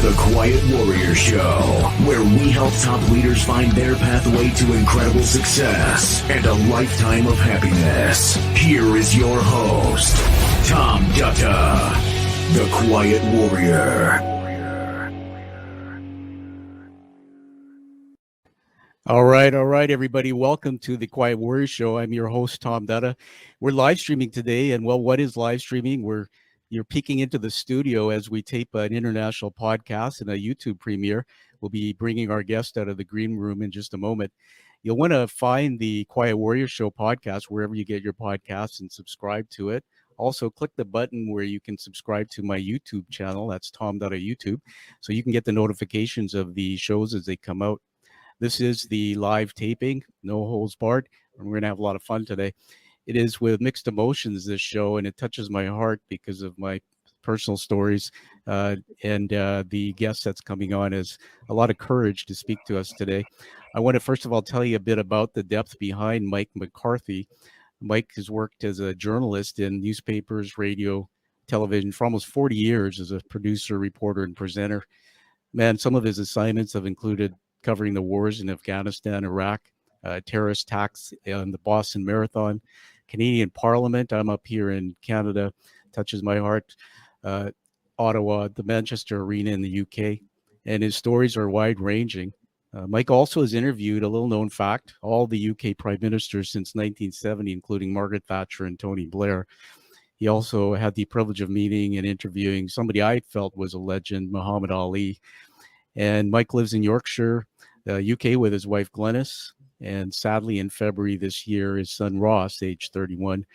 the Quiet Warrior Show, where we help top leaders find their pathway to incredible success and a lifetime of happiness. Here is your host, Tom Dutta, the Quiet Warrior. All right, everybody. Welcome to the Quiet Warrior Show. I'm your host, Tom Dutta. We're live streaming today, and well, what is live streaming? You're peeking into the studio as we tape an international podcast and a YouTube premiere. We'll be bringing our guest out of the green room in just a moment. You'll want to find the Quiet Warrior Show podcast wherever you get your podcasts and subscribe to it. Also, click the button where you can subscribe to my YouTube channel. That's Tom Dutta YouTube, so you can get the notifications of the shows as they come out. This is the live taping, no holds barred, and we're going to have a lot of fun today. It is with mixed emotions, this show, and it touches my heart because of my personal stories. And the guest that's coming on has a lot of courage to speak to us today. I want to first of all tell you a bit about the depth behind Mike McCarthy. Mike has worked as a journalist in newspapers, radio, television for almost 40 years as a producer, reporter, and presenter. Man, some of his assignments have included covering the wars in Afghanistan, Iraq, terrorist attacks on the Boston Marathon, Canadian Parliament. I'm up here in Canada, touches my heart. Ottawa, the Manchester Arena in the UK, and his stories are wide-ranging. Mike also has interviewed, a little-known fact, all the UK prime ministers since 1970, including Margaret, Thatcher, and Tony Blair. He also had the privilege of meeting and interviewing somebody I felt was a legend, Muhammad Ali. And Mike lives in Yorkshire, UK, with his wife Glenys. And sadly, in February this year, his son Ross, age 31,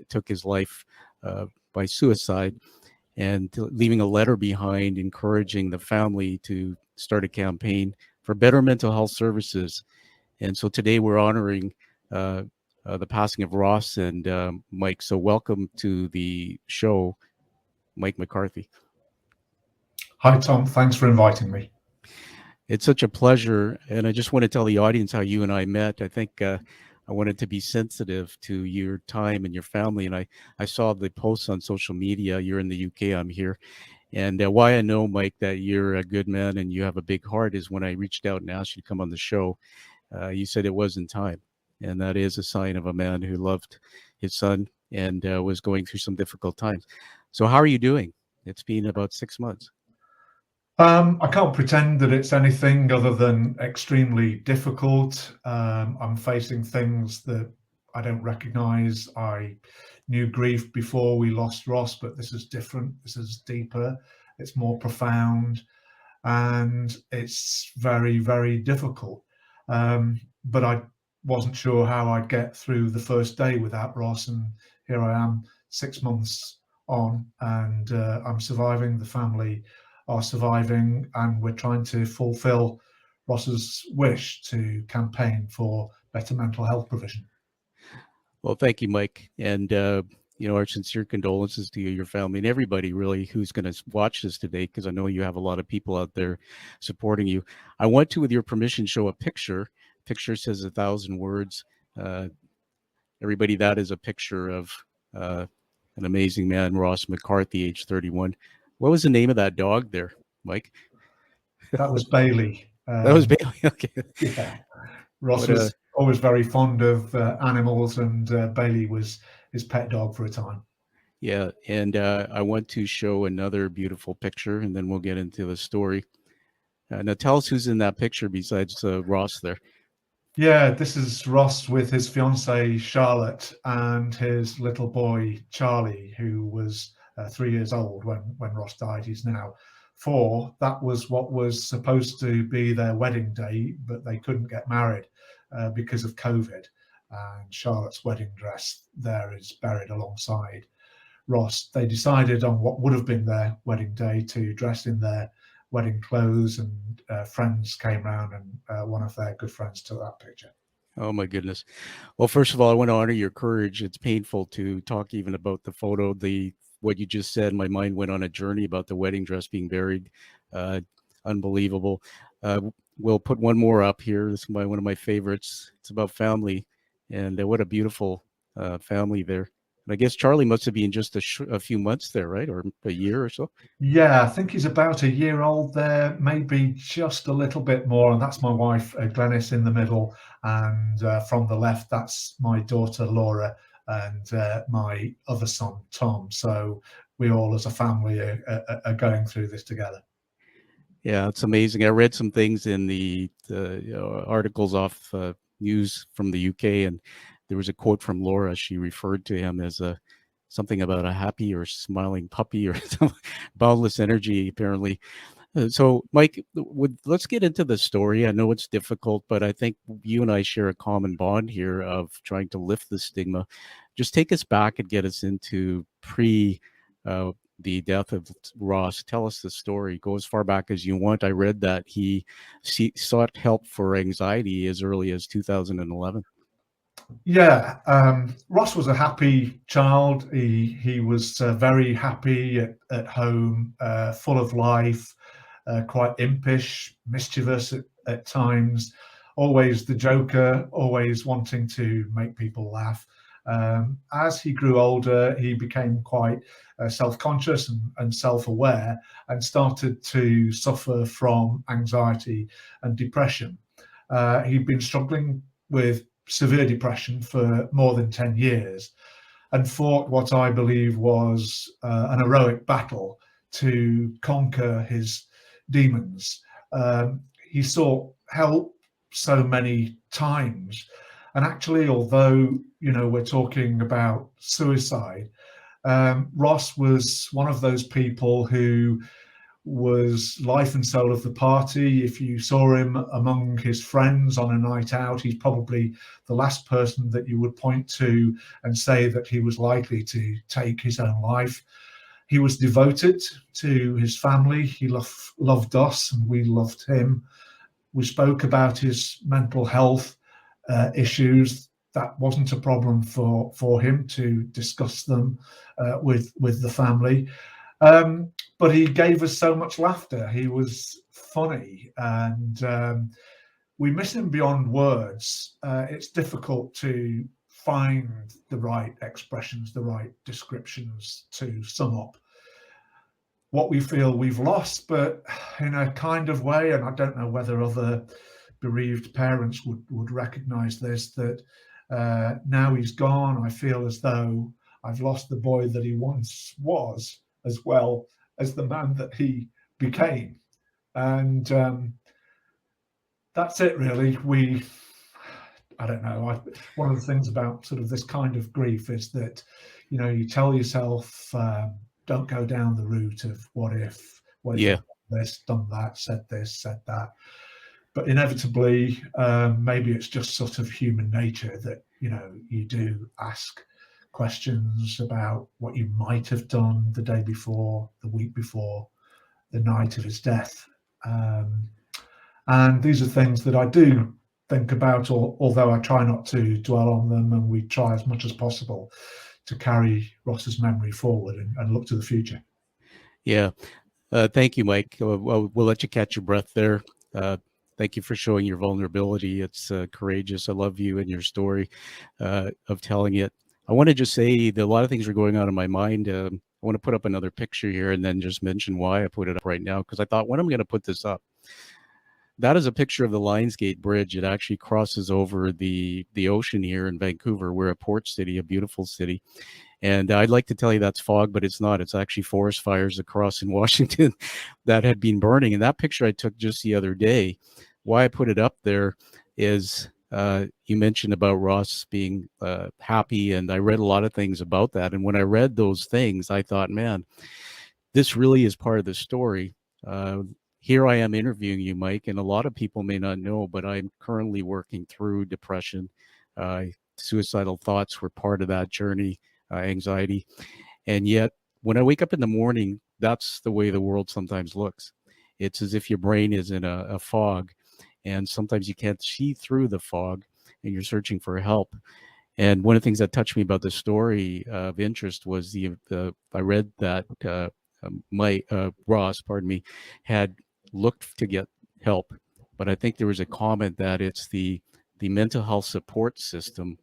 took his life by suicide, and leaving a letter behind encouraging the family to start a campaign for better mental health services. And so today we're honoring the passing of Ross and Mike. So welcome to the show, Mike McCarthy. Hi, Tom. Thanks for inviting me. It's such a pleasure. And I just want to tell the audience how you and I met. I think I wanted to be sensitive to your time and your family. And I saw the posts on social media. You're in the UK, I'm here. And why I know, Mike, that you're a good man and you have a big heart is when I reached out and asked you to come on the show, you said it wasn't time. And that is a sign of a man who loved his son and was going through some difficult times. So how are you doing? It's been about 6 months. I can't pretend that it's anything other than extremely difficult. I'm facing things that I don't recognize. I knew grief before we lost Ross, but this is different. This is deeper. It's more profound, and it's very, very difficult. But I wasn't sure how I'd get through the first day without Ross, and here I am 6 months on, and I'm surviving. The family are surviving, and we're trying to fulfill Ross's wish to campaign for better mental health provision. Well, thank you, Mike. And, our sincere condolences to you, your family, and everybody really who's going to watch this today, because I know you have a lot of people out there supporting you. I want to, with your permission, show a picture. Picture says 1,000 words. Everybody, that is a picture of an amazing man, Ross McCarthy, age 31. What was the name of that dog there, Mike? That was Bailey. That was Bailey. Okay. Yeah. Ross was always very fond of animals, and Bailey was his pet dog for a time. Yeah, and I want to show another beautiful picture, and then we'll get into the story. Now, tell us who's in that picture besides Ross there. Yeah, this is Ross with his fiancée Charlotte and his little boy Charlie, who was 3 years old when Ross died. He's now 4. That was what was supposed to be their wedding day, but they couldn't get married because of COVID. And Charlotte's wedding dress there is buried alongside Ross. They decided on what would have been their wedding day to dress in their wedding clothes, and friends came round, and one of their good friends took that picture. Oh, my goodness. Well, first of all, I want to honor your courage. It's painful to talk even about the photo. What you just said, my mind went on a journey about the wedding dress being buried. Unbelievable. We'll put one more up here. This is one of my favorites. It's about family, and what a beautiful family there. And I guess Charlie must have been just a few months there, right? Or a year or so. Yeah, I think he's about a year old there, maybe just a little bit more. And that's my wife, Glenys, in the middle. And from the left, that's my daughter, Laura, and my other son, Tom. So we all as a family are going through this together. Yeah, it's amazing. I read some things in the articles off news from the UK, and there was a quote from Laura. She referred to him as something about a happy or smiling puppy or some boundless energy, apparently. So, Mike, let's get into the story. I know it's difficult, but I think you and I share a common bond here of trying to lift the stigma. Just take us back and get us into the death of Ross. Tell us the story. Go as far back as you want. I read that he sought help for anxiety as early as 2011. Yeah, Ross was a happy child. He was very happy at home, full of life, quite impish, mischievous at times, always the joker, always wanting to make people laugh. As he grew older, he became quite self-conscious and self-aware and started to suffer from anxiety and depression. He'd been struggling with severe depression for more than 10 years and fought what I believe was an heroic battle to conquer his demons. He sought help so many times. And actually, although, we're talking about suicide, Ross was one of those people who was life and soul of the party. If you saw him among his friends on a night out, he's probably the last person that you would point to and say that he was likely to take his own life. He was devoted to his family. He loved us and we loved him. We spoke about his mental health issues. That wasn't a problem for him to discuss them with the family. But he gave us so much laughter. He was funny, and we miss him beyond words. It's difficult to find the right expressions, the right descriptions to sum up what we feel we've lost, but in a kind of way, and I don't know whether other bereaved parents would recognize this, that now he's gone, I feel as though I've lost the boy that he once was, as well as the man that he became. And that's it, really. I don't know. One of the things about sort of this kind of grief is that, you tell yourself, don't go down the route of what if you've done this, done that, said this, said that. But inevitably, maybe it's just sort of human nature that, you do ask questions about what you might have done the day before, the week before, the night of his death. And these are things that I do think about, although I try not to dwell on them, and we try as much as possible to carry Ross's memory forward and look to the future. Yeah. Thank you, Mike. We'll let you catch your breath there. Thank you for showing your vulnerability. It's courageous. I love you and your story of telling it. I want to just say that a lot of things are going on in my mind. I want to put up another picture here and then just mention why I put it up right now, because I thought, when am I going to put this up? That is a picture of the Lionsgate Bridge. It actually crosses over the ocean here in Vancouver. We're a port city, a beautiful city. And I'd like to tell you that's fog, but it's not. It's actually forest fires across in Washington that had been burning. And that picture I took just the other day, why I put it up there is you mentioned about Ross being happy, and I read a lot of things about that. And when I read those things, I thought, man, this really is part of the story. Here I am interviewing you, Mike, and a lot of people may not know, but I'm currently working through depression. Suicidal thoughts were part of that journey, anxiety. And yet, when I wake up in the morning, that's the way the world sometimes looks. It's as if your brain is in a fog, and sometimes you can't see through the fog, and you're searching for help. And one of the things that touched me about the story of interest was I read that Ross, had looked to get help, but I think there was a comment that it's the mental health support system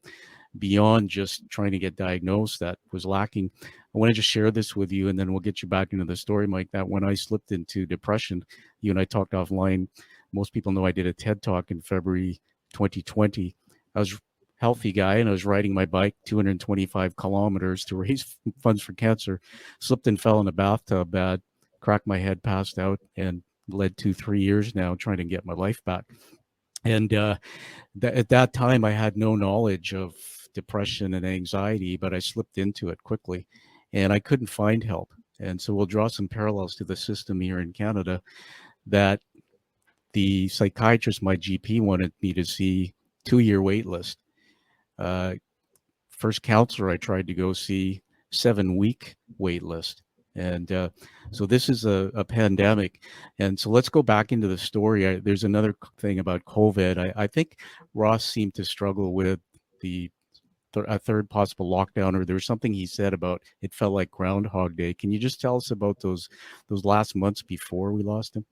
beyond just trying to get diagnosed that was lacking. I want to just share this with you, and then we'll get you back into the story, Mike, that when I slipped into depression, you and I talked offline. Most people know I did a TED Talk in February 2020. I was a healthy guy, and I was riding my bike 225 kilometers to raise funds for cancer, slipped and fell in a bathtub bad, cracked my head, passed out, and led to 3 years now trying to get my life back. And at that time, I had no knowledge of depression and anxiety, but I slipped into it quickly, and I couldn't find help. And so we'll draw some parallels to the system here in Canada, that the psychiatrist, my GP, wanted me to see 2-year wait list. First counselor I tried to go see, 7-week wait list. And so this is a pandemic. And so let's go back into the story. There's another thing about COVID. I think Ross seemed to struggle with a third possible lockdown, or there was something he said about it felt like Groundhog Day. Can you just tell us about those last months before we lost him?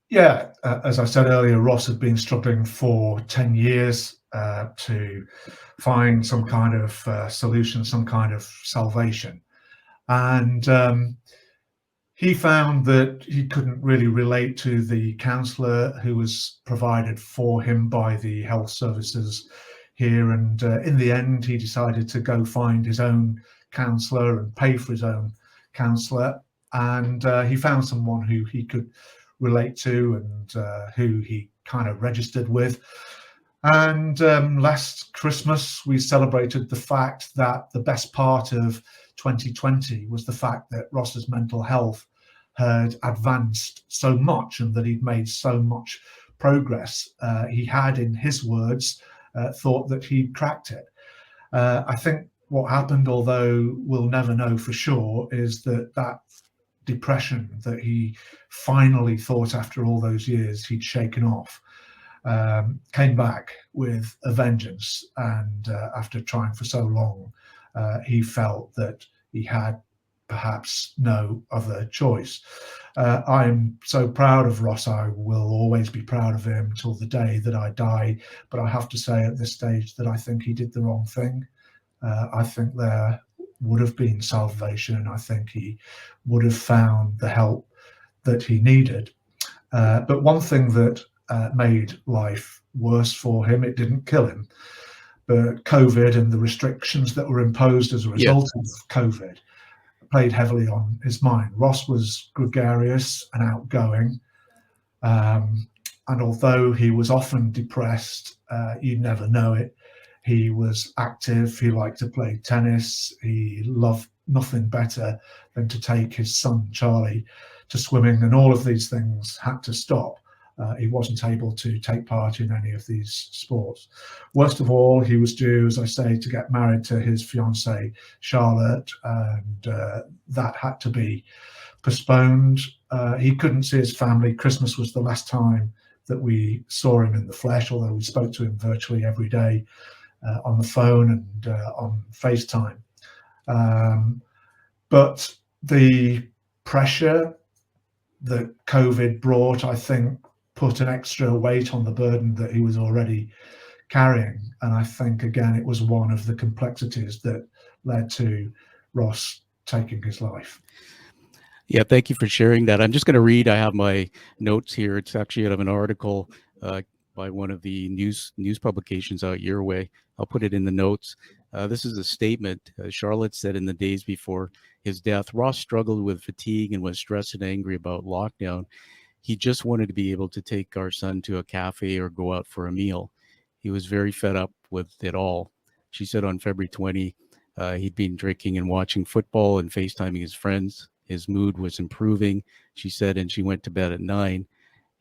Yeah, as I said earlier, Ross had been struggling for 10 years to find some kind of solution, some kind of salvation. And he found that he couldn't really relate to the counsellor who was provided for him by the health services here. And in the end, he decided to go find his own counsellor and pay for his own counsellor. And he found someone who he could relate to and who he kind of registered with. And last Christmas, we celebrated the fact that the best part of 2020 was the fact that Ross's mental health had advanced so much and that he'd made so much progress. He had, in his words, thought that he'd cracked it. I think what happened, although we'll never know for sure, is that depression that he finally thought after all those years he'd shaken off came back with a vengeance. And after trying for so long, he felt that he had perhaps no other choice. I'm so proud of Ross. I will always be proud of him till the day that I die. But I have to say at this stage that I think he did the wrong thing. I think there would have been salvation. I think he would have found the help that he needed. But one thing that made life worse for him, it didn't kill him, but COVID and the restrictions that were imposed as a result of COVID played heavily on his mind. Ross was gregarious and outgoing. And although he was often depressed, you'd never know it. He was active. He liked to play tennis. He loved nothing better than to take his son, Charlie, to swimming. And all of these things had to stop. He wasn't able to take part in any of these sports. Worst of all, he was due, as I say, to get married to his fiancée, Charlotte, and that had to be postponed. He couldn't see his family. Christmas was the last time that we saw him in the flesh, although we spoke to him virtually every day on the phone and on FaceTime. But the pressure that COVID brought, I think, put an extra weight on the burden that he was already carrying. And I think, again, it was one of the complexities that led to Ross taking his life. Yeah, thank you for sharing that. I'm just going to read, I have my notes here. It's actually out of an article by one of the news publications out your way. I'll put it in the notes. This is a statement. Charlotte said in the days before his death, Ross struggled with fatigue and was stressed and angry about lockdown. He just wanted to be able to take our son to a cafe or go out for a meal. He was very fed up with it all. She said on February 20, he'd been drinking and watching football and FaceTiming his friends. His mood was improving, she said, and she went to bed at 9.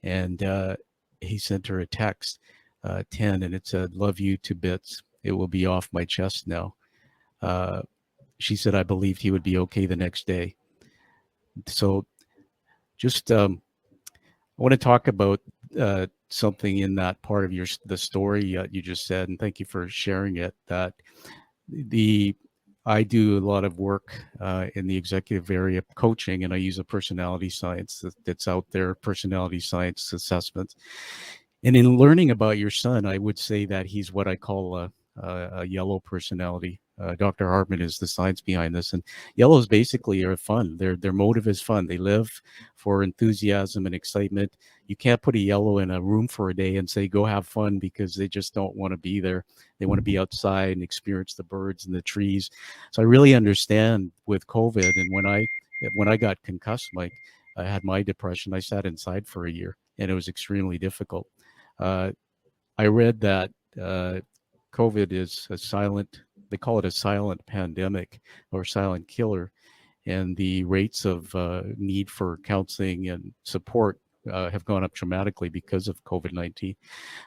And he sent her a text, 10, and it said, "Love you to bits. It will be off my chest now." She said, "I believed he would be okay the next day." So just I want to talk about something in that part of the story you just said, and thank you for sharing it. That I do a lot of work in the executive area of coaching, and I use a personality science that's out there, personality science assessments. And in learning about your son, I would say that he's what I call a yellow personality. Dr. Hartman is the science behind this, and yellows basically are fun. Their motive is fun. They live for enthusiasm and excitement. You can't put a yellow in a room for a day and say go have fun, because they just don't want to be there. They want to be outside and experience the birds and the trees. So I really understand with COVID, and when I got concussed, Mike, I had my depression. I sat inside for a year, and it was extremely difficult. I read that COVID is they call it a silent pandemic or silent killer. And the rates of need for counseling and support have gone up dramatically because of COVID-19.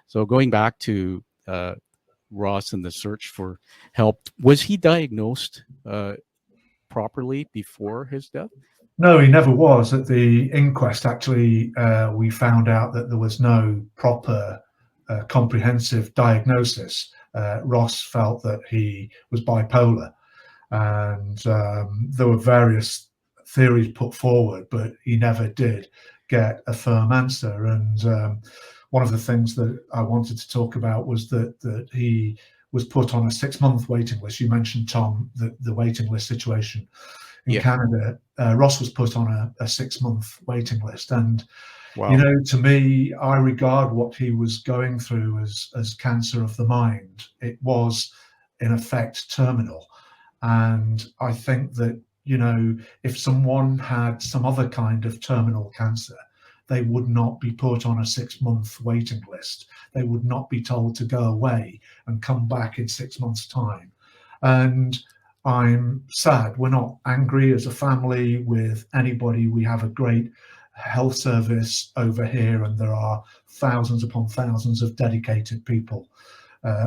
So going back to Ross and the search for help, was he diagnosed properly before his death? No, he never was. At the inquest, actually, we found out that there was no proper comprehensive diagnosis. Ross felt that he was bipolar, and there were various theories put forward, but he never did get a firm answer. And one of the things that I wanted to talk about was that he was put on a 6-month waiting list. You mentioned, Tom, the waiting list situation in Canada. Ross was put on a 6-month waiting list, and wow. You know, to me, I regard what he was going through as cancer of the mind. It was, in effect, terminal. And I think that, you know, if someone had some other kind of terminal cancer, they would not be put on a 6-month waiting list. They would not be told to go away and come back in 6 months' time. And I'm sad. We're not angry as a family with anybody. We have a great health service over here, and there are thousands upon thousands of dedicated people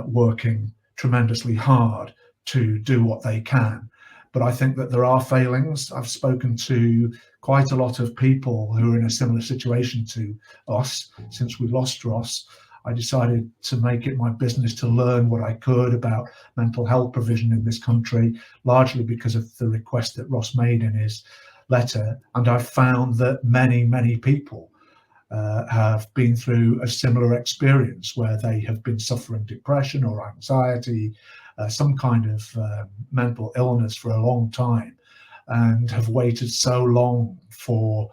working tremendously hard to do what they can. But I think that there are failings. I've spoken to quite a lot of people who are in a similar situation to us. Since we lost Ross, I decided to make it my business to learn what I could about mental health provision in this country, largely because of the request that Ross made in his letter. And I've found that many people have been through a similar experience where they have been suffering depression or anxiety, some kind of mental illness for a long time, and have waited so long for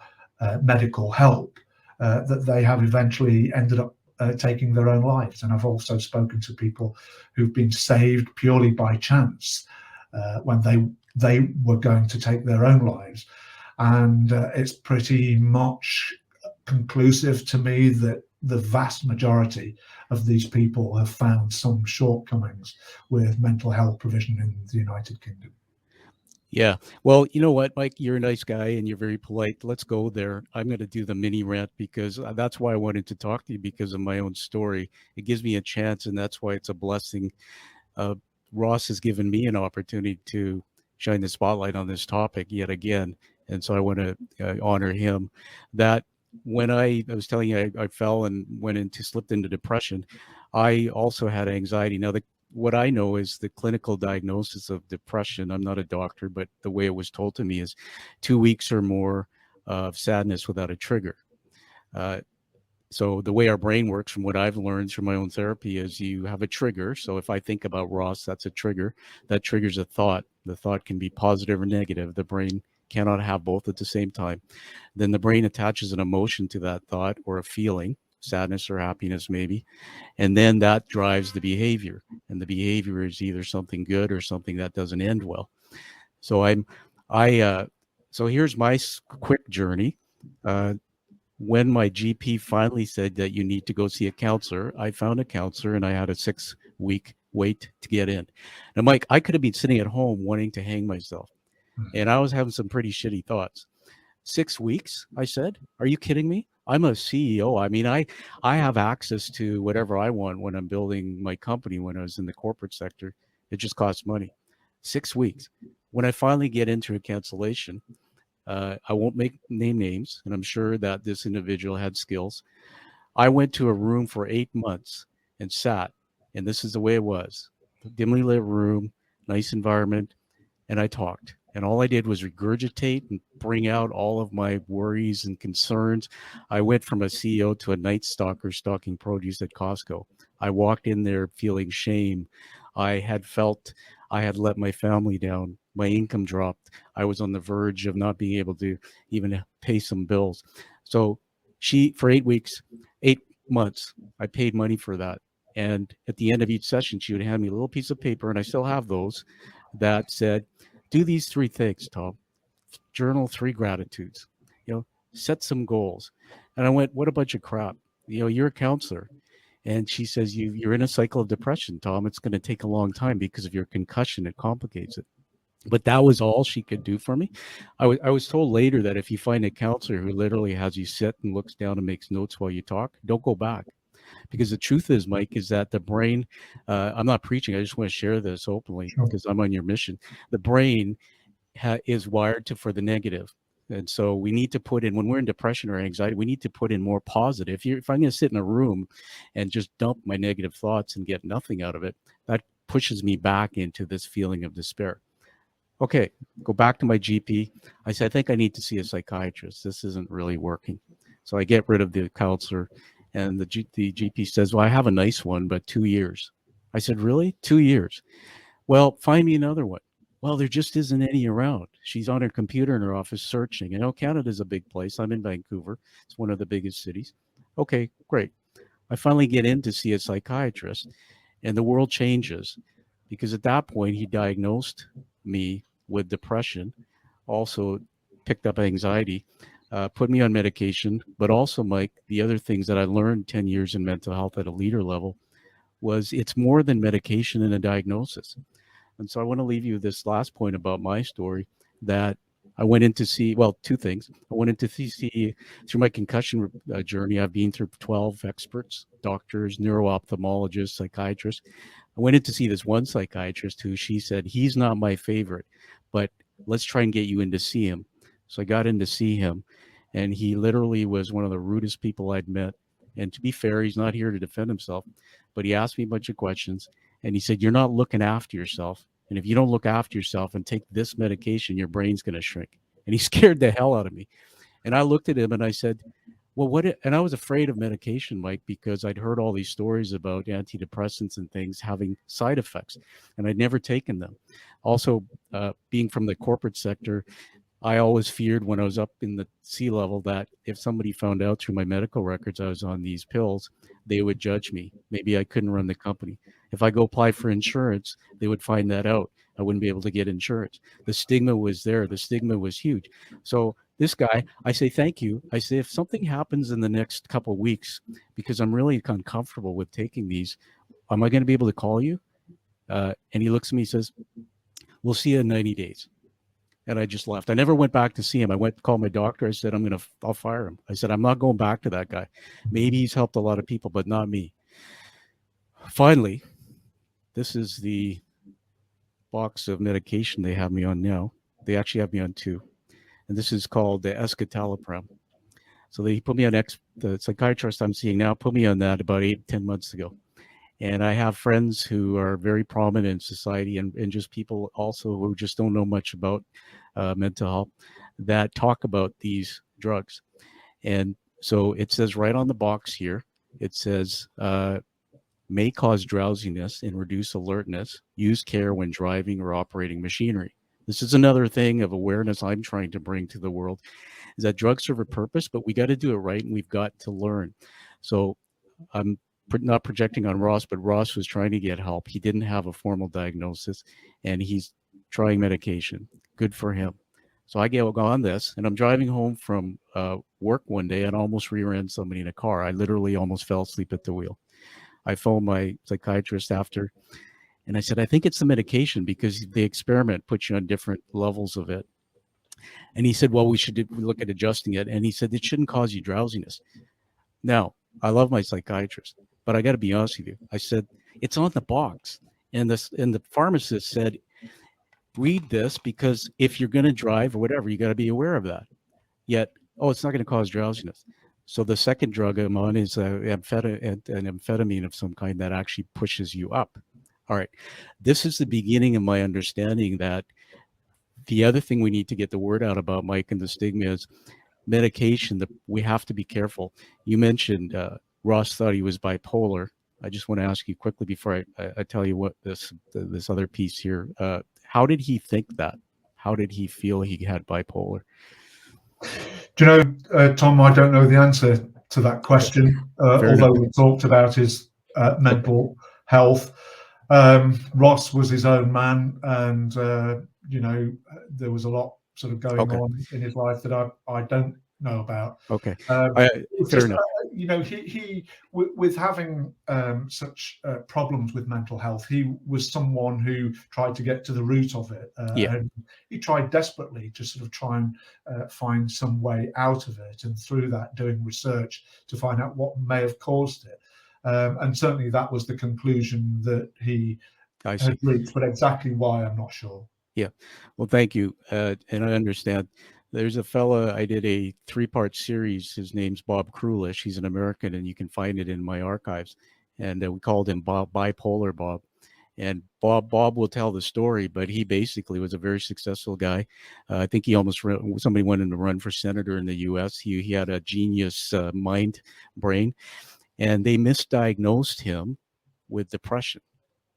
medical help that they have eventually ended up taking their own lives. And I've also spoken to people who've been saved purely by chance when they were going to take their own lives. And it's pretty much conclusive to me that the vast majority of these people have found some shortcomings with mental health provision in the United Kingdom. Yeah. Well, you know what, Mike, you're a nice guy and you're very polite. Let's go there. I'm going to do the mini rant because that's why I wanted to talk to you, because of my own story. It gives me a chance, and that's why it's a blessing. Ross has given me an opportunity to shine the spotlight on this topic yet again. And so I want to honor him. That when I was telling you, I fell and slipped into depression. I also had anxiety. Now, what I know is the clinical diagnosis of depression. I'm not a doctor, but the way it was told to me is 2 weeks or more of sadness without a trigger. So the way our brain works, from what I've learned from my own therapy, is you have a trigger. So if I think about Ross, that's a trigger. That triggers a thought. The thought can be positive or negative. The brain cannot have both at the same time. Then the brain attaches an emotion to that thought, or a feeling, sadness or happiness maybe, and then that drives the behavior, and the behavior is either something good or something that doesn't end well. So so here's my quick journey. When my GP finally said that you need to go see a counselor, I found a counselor, and I had a 6-week wait to get in. Now, Mike, I could have been sitting at home wanting to hang myself, and I was having some pretty shitty thoughts. 6 weeks, I said, are you kidding me? I'm a CEO. I mean, I have access to whatever I want when I'm building my company. When I was in the corporate sector, it just costs money. 6 weeks. When I finally get into a cancellation, I won't name names, and I'm sure that this individual had skills. I went to a room for 8 months and sat, and this is the way it was. Dimly lit room, nice environment, and I talked. And all I did was regurgitate and bring out all of my worries and concerns. I went from a CEO to a night stalker stalking produce at Costco. I walked in there feeling shame. I had felt I had let my family down. My income dropped. I was on the verge of not being able to even pay some bills. So for 8 weeks, 8 months, I paid money for that. And at the end of each session, she would hand me a little piece of paper, and I still have those, that said, do these 3 things, Tom. Journal 3 gratitudes, set some goals. And I went, what a bunch of crap. You're a counselor. And she says, you're in a cycle of depression, Tom. It's going to take a long time because of your concussion. It complicates it. But that was all she could do for me. I was told later that if you find a counselor who literally has you sit and looks down and makes notes while you talk, don't go back. Because the truth is, Mike, is that the brain, I'm not preaching, I just want to share this openly because I'm on your mission. The brain is wired for the negative. And so we need to put in, when we're in depression or anxiety, we need to put in more positive. If I'm going to sit in a room and just dump my negative thoughts and get nothing out of it, that pushes me back into this feeling of despair. Okay, go back to my GP. I said, I think I need to see a psychiatrist. This isn't really working. So I get rid of the counselor, and the GP says, well, I have a nice one, but 2 years. I said, really? 2 years? Well, find me another one. Well, there just isn't any around. She's on her computer in her office searching. Canada's a big place. I'm in Vancouver. It's one of the biggest cities. Okay, great. I finally get in to see a psychiatrist, and the world changes, because at that point he diagnosed me with depression, also picked up anxiety, put me on medication. But also, Mike, the other things that I learned 10 years in mental health at a leader level was it's more than medication and a diagnosis. And so I want to leave you with this last point about my story, that I went in to see, well, 2 things. I went in to see through my concussion journey. I've been through 12 experts, doctors, neuro-ophthalmologists, psychiatrists. I went in to see this one psychiatrist who, she said, he's not my favorite, but let's try and get you in to see him. So I got in to see him, and he literally was one of the rudest people I'd met. And to be fair, he's not here to defend himself, but he asked me a bunch of questions. And he said, you're not looking after yourself. And if you don't look after yourself and take this medication, your brain's going to shrink. And he scared the hell out of me. And I looked at him and I said, well, and I was afraid of medication, Mike, because I'd heard all these stories about antidepressants and things having side effects, and I'd never taken them. Also, being from the corporate sector, I always feared when I was up in the sea level that if somebody found out through my medical records I was on these pills, they would judge me. Maybe I couldn't run the company. If I go apply for insurance, they would find that out. I wouldn't be able to get insurance. The stigma was there. The stigma was huge. So this guy, I say, thank you. I say, if something happens in the next couple of weeks, because I'm really uncomfortable with taking these, am I going to be able to call you? And he looks at me and says, we'll see you in 90 days. And I just left. I never went back to see him. I went to call my doctor. I said, I'll fire him. I said, I'm not going back to that guy. Maybe he's helped a lot of people, but not me. Finally, this is the box of medication they have me on now. They actually have me on 2. And this is called the escitalopram. So they put me on the psychiatrist I'm seeing now put me on that about 8-10 months ago. And I have friends who are very prominent in society, and just people also who just don't know much about mental health, that talk about these drugs. And so it says right on the box here, it says, may cause drowsiness and reduce alertness. Use care when driving or operating machinery. This is another thing of awareness I'm trying to bring to the world, is that drugs serve a purpose, but we got to do it right, and we've got to learn. So I'm not projecting on Ross, but Ross was trying to get help. He didn't have a formal diagnosis, and he's trying medication. Good for him. So I go on this, and I'm driving home from work one day and almost rear-end somebody in a car. I literally almost fell asleep at the wheel. I phoned my psychiatrist after, and I said, I think it's the medication, because the experiment puts you on different levels of it. And he said, well, we should look at adjusting it. And he said, it shouldn't cause you drowsiness. Now, I love my psychiatrist, but I got to be honest with you. I said, it's on the box. And the pharmacist said, read this, because if you're going to drive or whatever, you got to be aware of that. Yet, it's not going to cause drowsiness. So the second drug I'm on is an amphetamine of some kind that actually pushes you up. All right. This is the beginning of my understanding that the other thing we need to get the word out about, Mike, and the stigma is medication. We have to be careful. You mentioned Ross thought he was bipolar. I just want to ask you quickly before I tell you what this other piece here. How did he think that? How did he feel he had bipolar? Do you know, Tom, I don't know the answer to that question, although we talked about his mental health. Ross was his own man, and there was a lot sort of going on in his life that I don't know about. Okay, fair enough. He with having such problems with mental health, he was someone who tried to get to the root of it. And he tried desperately to sort of try and find some way out of it, and through that doing research to find out what may have caused it. And certainly that was the conclusion that he had reached, but exactly why, I'm not sure. Yeah, well, thank you. And I understand. There's a fella, I did a 3-part series. His name's Bob Krulish. He's an American, and you can find it in my archives. And we called him Bipolar Bob. And Bob will tell the story, but he basically was a very successful guy. I think he somebody wanted to run for senator in the U.S. He had a genius brain, and they misdiagnosed him with depression.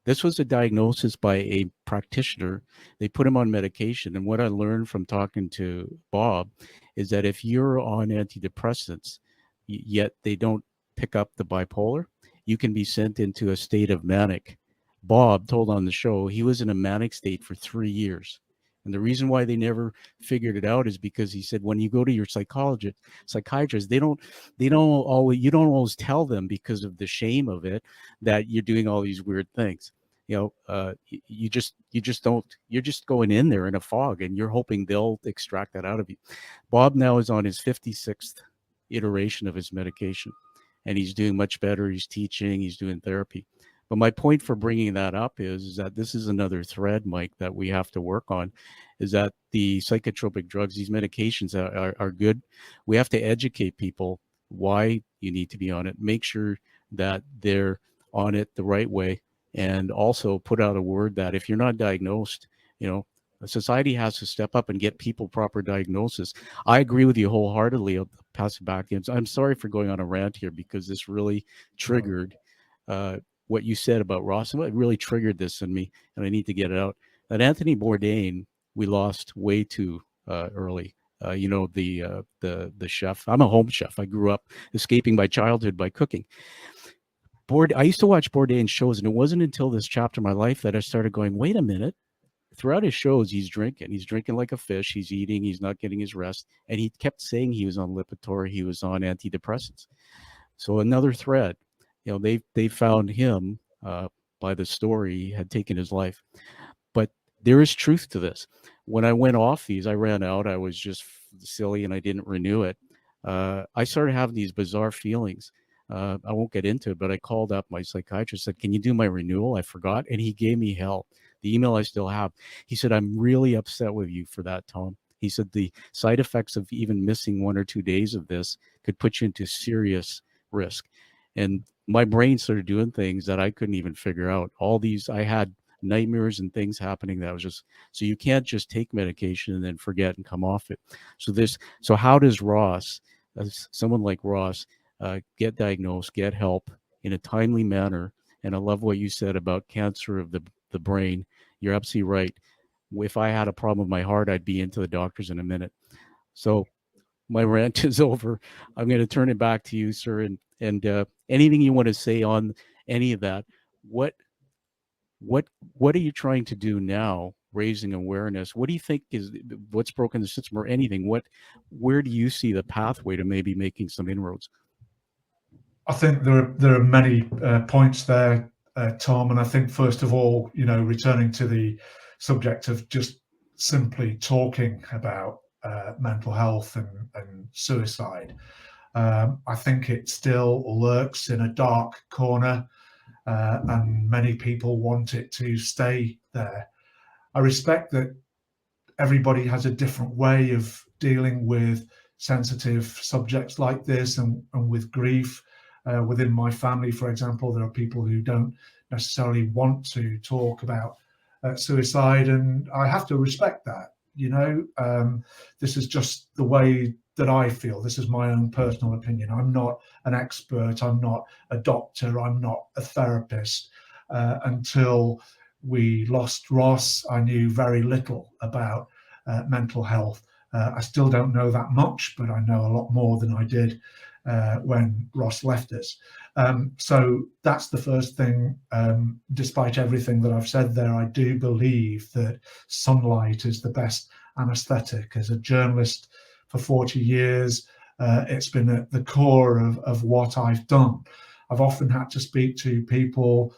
This was a diagnosis by a practitioner. They put him on medication. And what I learned from talking to Bob is that if you're on antidepressants, yet they don't pick up the bipolar, you can be sent into a state of manic. Bob told on the show he was in a manic state for 3 years. And the reason why they never figured it out is because he said, when you go to your psychiatrist, you don't always tell them, because of the shame of it, that you're doing all these weird things. You're just going in there in a fog, and you're hoping they'll extract that out of you. Bob now is on his 56th iteration of his medication, and he's doing much better. He's teaching, he's doing therapy. But my point for bringing that up is that this is another thread, Mike, that we have to work on, is that the psychotropic drugs, these medications are good. We have to educate people why you need to be on it, make sure that they're on it the right way, and also put out a word that if you're not diagnosed, society has to step up and get people proper diagnosis. I agree with you wholeheartedly. I'll pass it back. I'm sorry for going on a rant here, because this really triggered what you said about Ross. It really triggered this in me, and I need to get it out. That Anthony Bourdain, we lost way too early. The chef. I'm a home chef. I grew up escaping my childhood by cooking. I used to watch Bourdain shows, and it wasn't until this chapter of my life that I started going, wait a minute. Throughout his shows, he's drinking like a fish. He's eating. He's not getting his rest. And he kept saying he was on Lipitor. He was on antidepressants. So another thread. They found him by the story. He had taken his life. But there is truth to this. When I went off these, I ran out. I was just silly, and I didn't renew it. I started having these bizarre feelings. I won't get into it, but I called up my psychiatrist, said, can you do my renewal? I forgot. And he gave me hell. The email I still have. He said, I'm really upset with you for that, Tom. He said the side effects of even missing 1 or 2 days of this could put you into serious risk. And my brain started doing things that I couldn't even figure out. I had nightmares and things happening that was just, so you can't just take medication and then forget and come off it. So how does someone like Ross, get diagnosed, get help in a timely manner? And I love what you said about cancer of the brain. You're absolutely right. If I had a problem with my heart, I'd be into the doctors in a minute. So my rant is over. I'm going to turn it back to you, sir. And anything you want to say on any of that? What are you trying to do now, raising awareness? What do you think is what's broken the system, or anything? Where do you see the pathway to maybe making some inroads? I think there are many points there, Tom, and I think first of all, returning to the subject of just simply talking about mental health and suicide. I think it still lurks in a dark corner, and many people want it to stay there. I respect that everybody has a different way of dealing with sensitive subjects like this and with grief. Within my family, for example, there are people who don't necessarily want to talk about suicide, and I have to respect that. This is just the way that I feel, this is my own personal opinion. I'm not an expert. I'm not a doctor. I'm not a therapist. Until we lost Ross, I knew very little about mental health. I still don't know that much, but I know a lot more than I did when Ross left us. So that's the first thing. Despite everything that I've said there, I do believe that sunlight is the best anesthetic. As a journalist for 40 years, it's been at the core of what I've done. I've often had to speak to people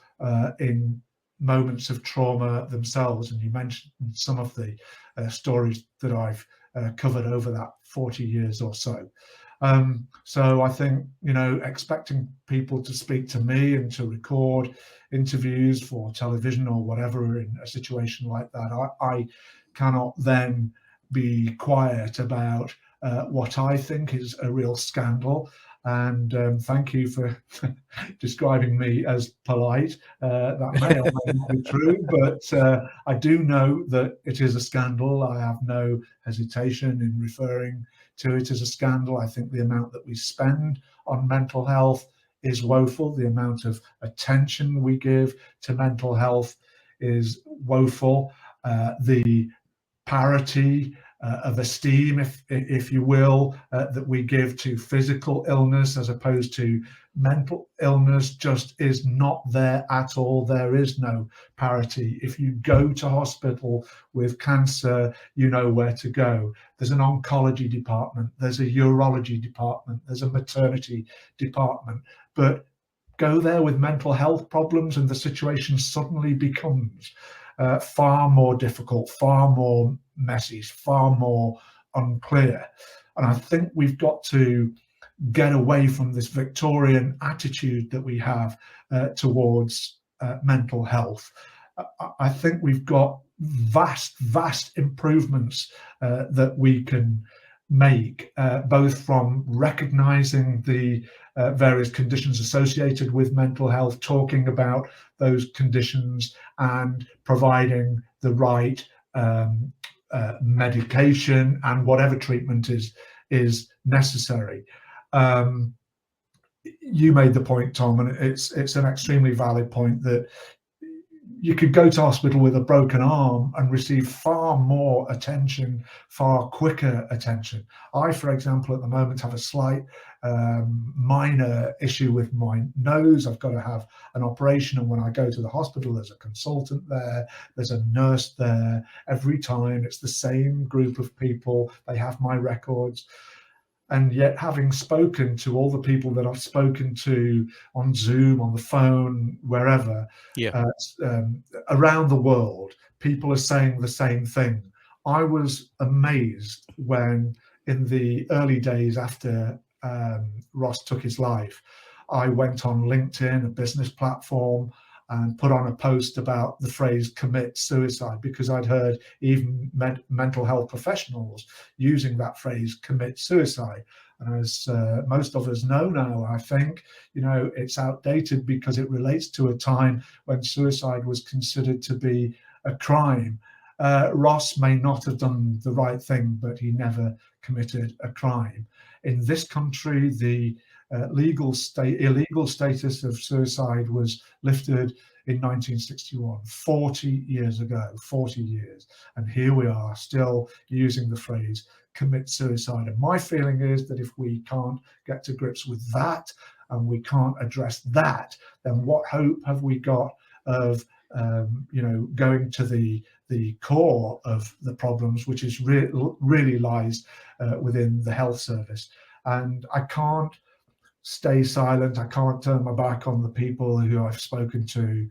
in moments of trauma themselves, and you mentioned some of the stories that I've covered over that 40 years or so. So I think, expecting people to speak to me and to record interviews for television or whatever in a situation like that, I cannot then be quiet about what I think is a real scandal. And thank you for describing me as polite. That may or may not be true, but I do know that it is a scandal. I have no hesitation in referring to it as a scandal. I think the amount that we spend on mental health is woeful. The amount of attention we give to mental health is woeful. The parity of esteem, if you will, that we give to physical illness as opposed to mental illness just is not there at all. There is no parity. If you go to hospital with cancer, you know where to go. There's an oncology department, there's a urology department, there's a maternity department, but go there with mental health problems and the situation suddenly becomes far more difficult, far more messy, far more unclear. And I think we've got to get away from this Victorian attitude that we have towards mental health. I think we've got vast improvements that we can make, both from recognizing the various conditions associated with mental health, talking about those conditions and providing the right medication and whatever treatment is necessary. You made the point, Tom, and it's an extremely valid point, that you could go to hospital with a broken arm and receive far more attention, far quicker attention. I, for example, at the moment have a slight minor issue with my nose. I've got to have an operation, and when I go to the hospital, there's a consultant there, there's a nurse there. Every time it's the same group of people, they have my records. And yet, having spoken to all the people that I've spoken to on Zoom, on the phone, wherever, around the world, people are saying the same thing. I was amazed when, in the early days after Ross took his life, I went on LinkedIn, a business platform, and put on a post about the phrase commit suicide, because I'd heard even mental health professionals using that phrase commit suicide. And as most of us know now, I think, it's outdated because it relates to a time when suicide was considered to be a crime. Ross may not have done the right thing, but he never committed a crime. In this country, the illegal status of suicide was lifted in 1961, 40 years ago, 40 years. And here we are still using the phrase commit suicide. And my feeling is that if we can't get to grips with that and we can't address that, then what hope have we got of going to the core of the problems, which is really lies within the health service. And I can't stay silent. I can't turn my back on the people who I've spoken to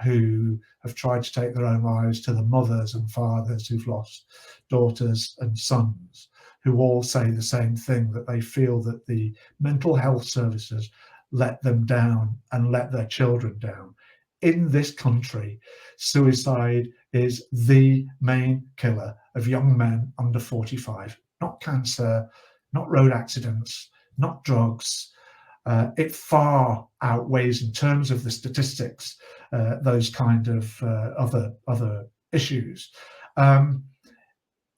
who have tried to take their own lives, to the mothers and fathers who've lost daughters and sons, who all say the same thing, that they feel that the mental health services let them down and let their children down. In this country, suicide is the main killer of young men under 45, not cancer, not road accidents, not drugs. It far outweighs, in terms of the statistics, those kind of other issues.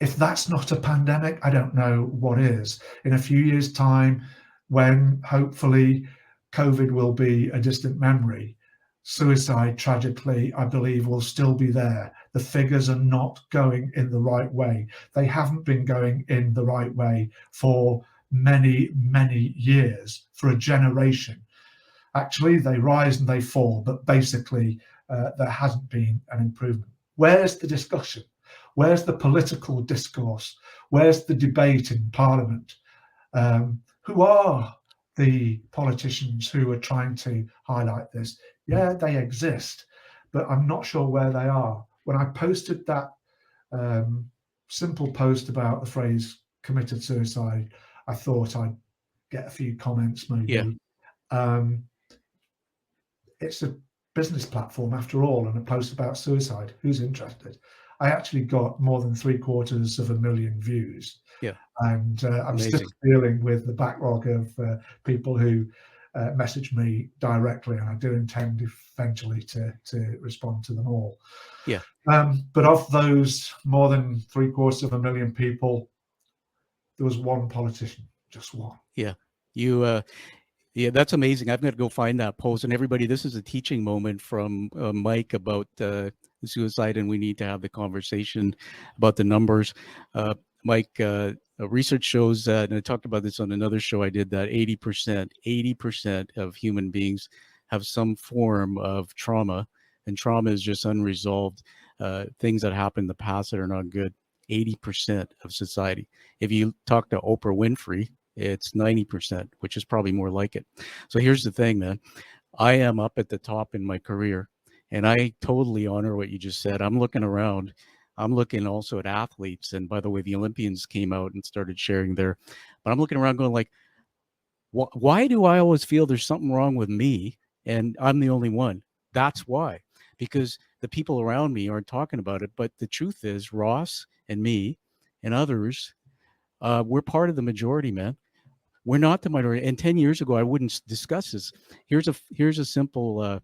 if that's not a pandemic, I don't know what is. In a few years' time, when hopefully COVID will be a distant memory, suicide, tragically, I believe, will still be there. The figures are not going in the right way. They haven't been going in the right way for many, many years, for a generation. Actually, they rise and they fall, but basically, there hasn't been an improvement. Where's the discussion? Where's the political discourse? Where's the debate in Parliament? Who are the politicians who are trying to highlight this? Yeah, they exist, but I'm not sure where they are. When I posted that simple post about the phrase committed suicide, I thought I'd get a few comments maybe. Yeah. It's a business platform after all, and a post about suicide. Who's interested? I actually got more than 750,000 views. Yeah. And I'm Amazing. still dealing with the backlog of people who message me directly, and I do intend eventually to respond to them all. Yeah. But of those more than 750,000 people, there was one politician, just one. Yeah. Yeah, that's amazing. I've got to go find that post. And everybody, this is a teaching moment from Mike about suicide, and we need to have the conversation about the numbers. Mike, research shows that, and I talked about this on another show I did, that 80% of human beings have some form of trauma, and trauma is just unresolved things that happened in the past that are not good. 80% of society. If you talk to Oprah Winfrey, it's 90%, which is probably more like it. So here's the thing, man. I am up at the top in my career, and I totally honor what you just said. I'm looking around. I'm looking also at athletes. And by the way, the Olympians came out and started sharing their, but I'm looking around going like, why do I always feel there's something wrong with me and I'm the only one? That's why, because the people around me aren't talking about it. But the truth is, Ross and me and others, we're part of the majority, man. We're not the minority. And 10 years ago, I wouldn't discuss this. Here's a simple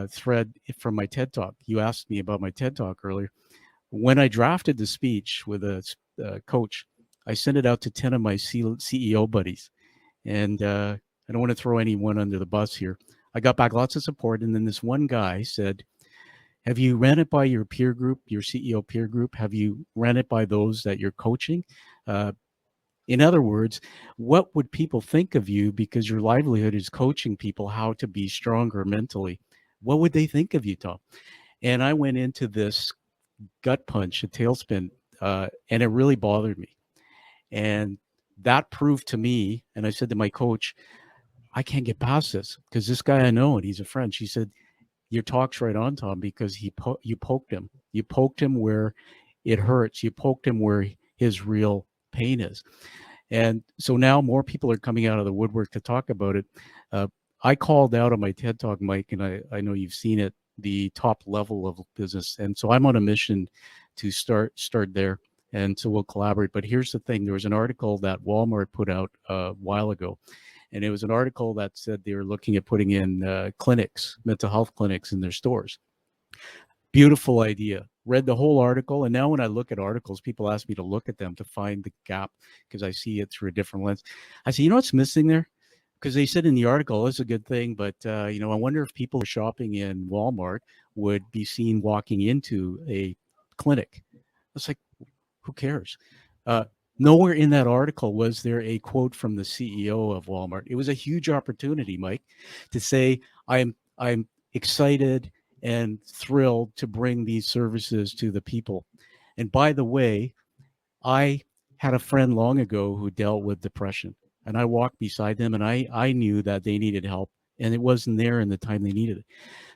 thread from my TED Talk. You asked me about my TED Talk earlier. When I drafted the speech with a coach, I sent it out to 10 of my CEO buddies. And I don't want to throw anyone under the bus here. I got back lots of support. And then this one guy said, have you ran it by your peer group, your CEO peer group? Have you ran it by those that you're coaching? In other words, what would people think of you because your livelihood is coaching people how to be stronger mentally? What would they think of you, Tom? And I went into this gut punch, a tailspin, and it really bothered me. And that proved to me, and I said to my coach, I can't get past this because this guy I know, and he's a friend. She said, your talk's right on, Tom, because you poked him. You poked him where it hurts. You poked him where his real pain is. And so now more people are coming out of the woodwork to talk about it. I called out on my TED Talk, Mike, and I know you've seen it, the top level of business. And so I'm on a mission to start there. And so we'll collaborate. But here's the thing. There was an article that Walmart put out a while ago. And it was an article that said they were looking at putting in clinics, mental health clinics in their stores. Beautiful idea. Read the whole article. And now when I look at articles, people ask me to look at them to find the gap because I see it through a different lens. I say, you know what's missing there? Because they said in the article, it's a good thing, but I wonder if people shopping in Walmart would be seen walking into a clinic. It's like, who cares? Nowhere in that article was there a quote from the CEO of Walmart. It was a huge opportunity, Mike, to say, I'm excited and thrilled to bring these services to the people. And by the way, I had a friend long ago who dealt with depression, and I walked beside them, and I knew that they needed help, and it wasn't there in the time they needed it.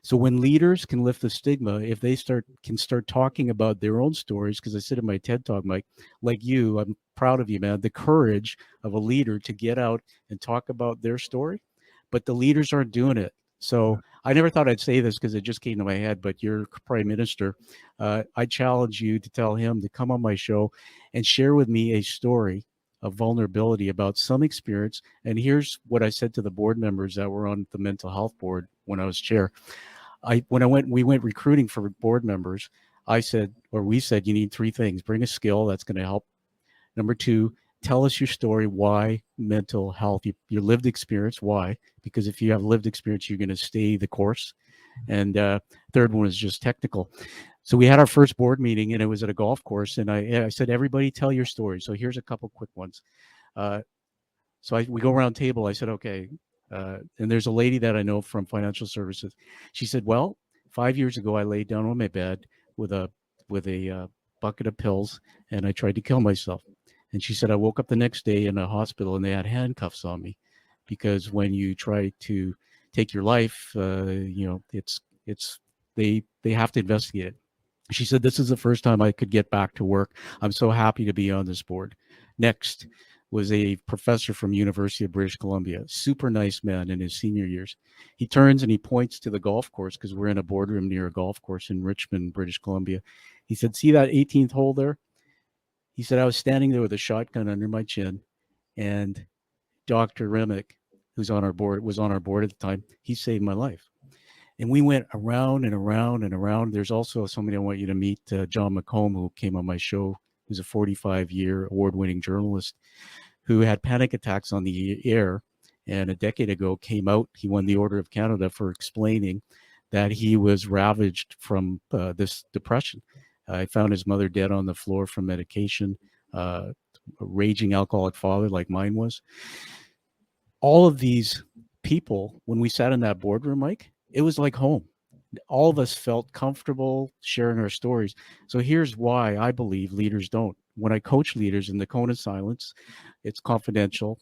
So when leaders can lift the stigma, if they can start talking about their own stories, because I said in my TED Talk, Mike, like you, I'm proud of you, man, the courage of a leader to get out and talk about their story, but the leaders aren't doing it. So I never thought I'd say this because it just came to my head, but you're Prime Minister. I challenge you to tell him to come on my show and share with me a story of vulnerability about some experience. And here's what I said to the board members that were on the mental health board when I was chair. We went recruiting for board members. we said, you need 3 things. Bring a skill that's going to help. Number 2, tell us your story. Why mental health? Your lived experience. Why? Because if you have lived experience, you're going to stay the course. And third one is just technical. So we had our first board meeting, and it was at a golf course. And I said, everybody tell your story. So here's a couple quick ones. We go around table. I said, okay. And there's a lady that I know from financial services. She said, well, 5 years ago, I laid down on my bed with a bucket of pills, and I tried to kill myself. And she said, I woke up the next day in a hospital, and they had handcuffs on me, because when you try to take your life, they have to investigate it. She said, this is the first time I could get back to work. I'm so happy to be on this board. Next was a professor from University of British Columbia, super nice man in his senior years. He turns and he points to the golf course, because we're in a boardroom near a golf course in Richmond, British Columbia. He said, see that 18th hole there? He said, I was standing there with a shotgun under my chin, and Dr. Remick, was on our board at the time. He saved my life. And we went around and around and around. There's also somebody I want you to meet, John McComb, who came on my show, who's a 45-year award-winning journalist who had panic attacks on the air, and a decade ago came out. He won the Order of Canada for explaining that he was ravaged from this depression. I found his mother dead on the floor from medication, a raging alcoholic father like mine was. All of these people, when we sat in that boardroom, Mike, it was like home. All of us felt comfortable sharing our stories. So here's why I believe leaders don't. When I coach leaders in the cone of silence, it's confidential.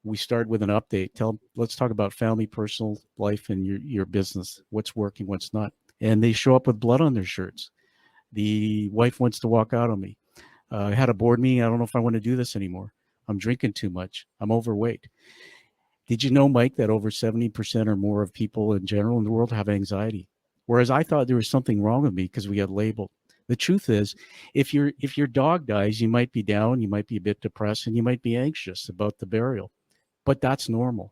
We start with an update. Let's talk about family, personal life, and your business. What's working, what's not. And they show up with blood on their shirts. The wife wants to walk out on me. I had a board meeting. I don't know if I want to do this anymore. I'm drinking too much. I'm overweight. Did you know, Mike, that over 70% or more of people in general in the world have anxiety? Whereas I thought there was something wrong with me because we got labeled. The truth is, if your dog dies, you might be down, you might be a bit depressed, and you might be anxious about the burial. But that's normal.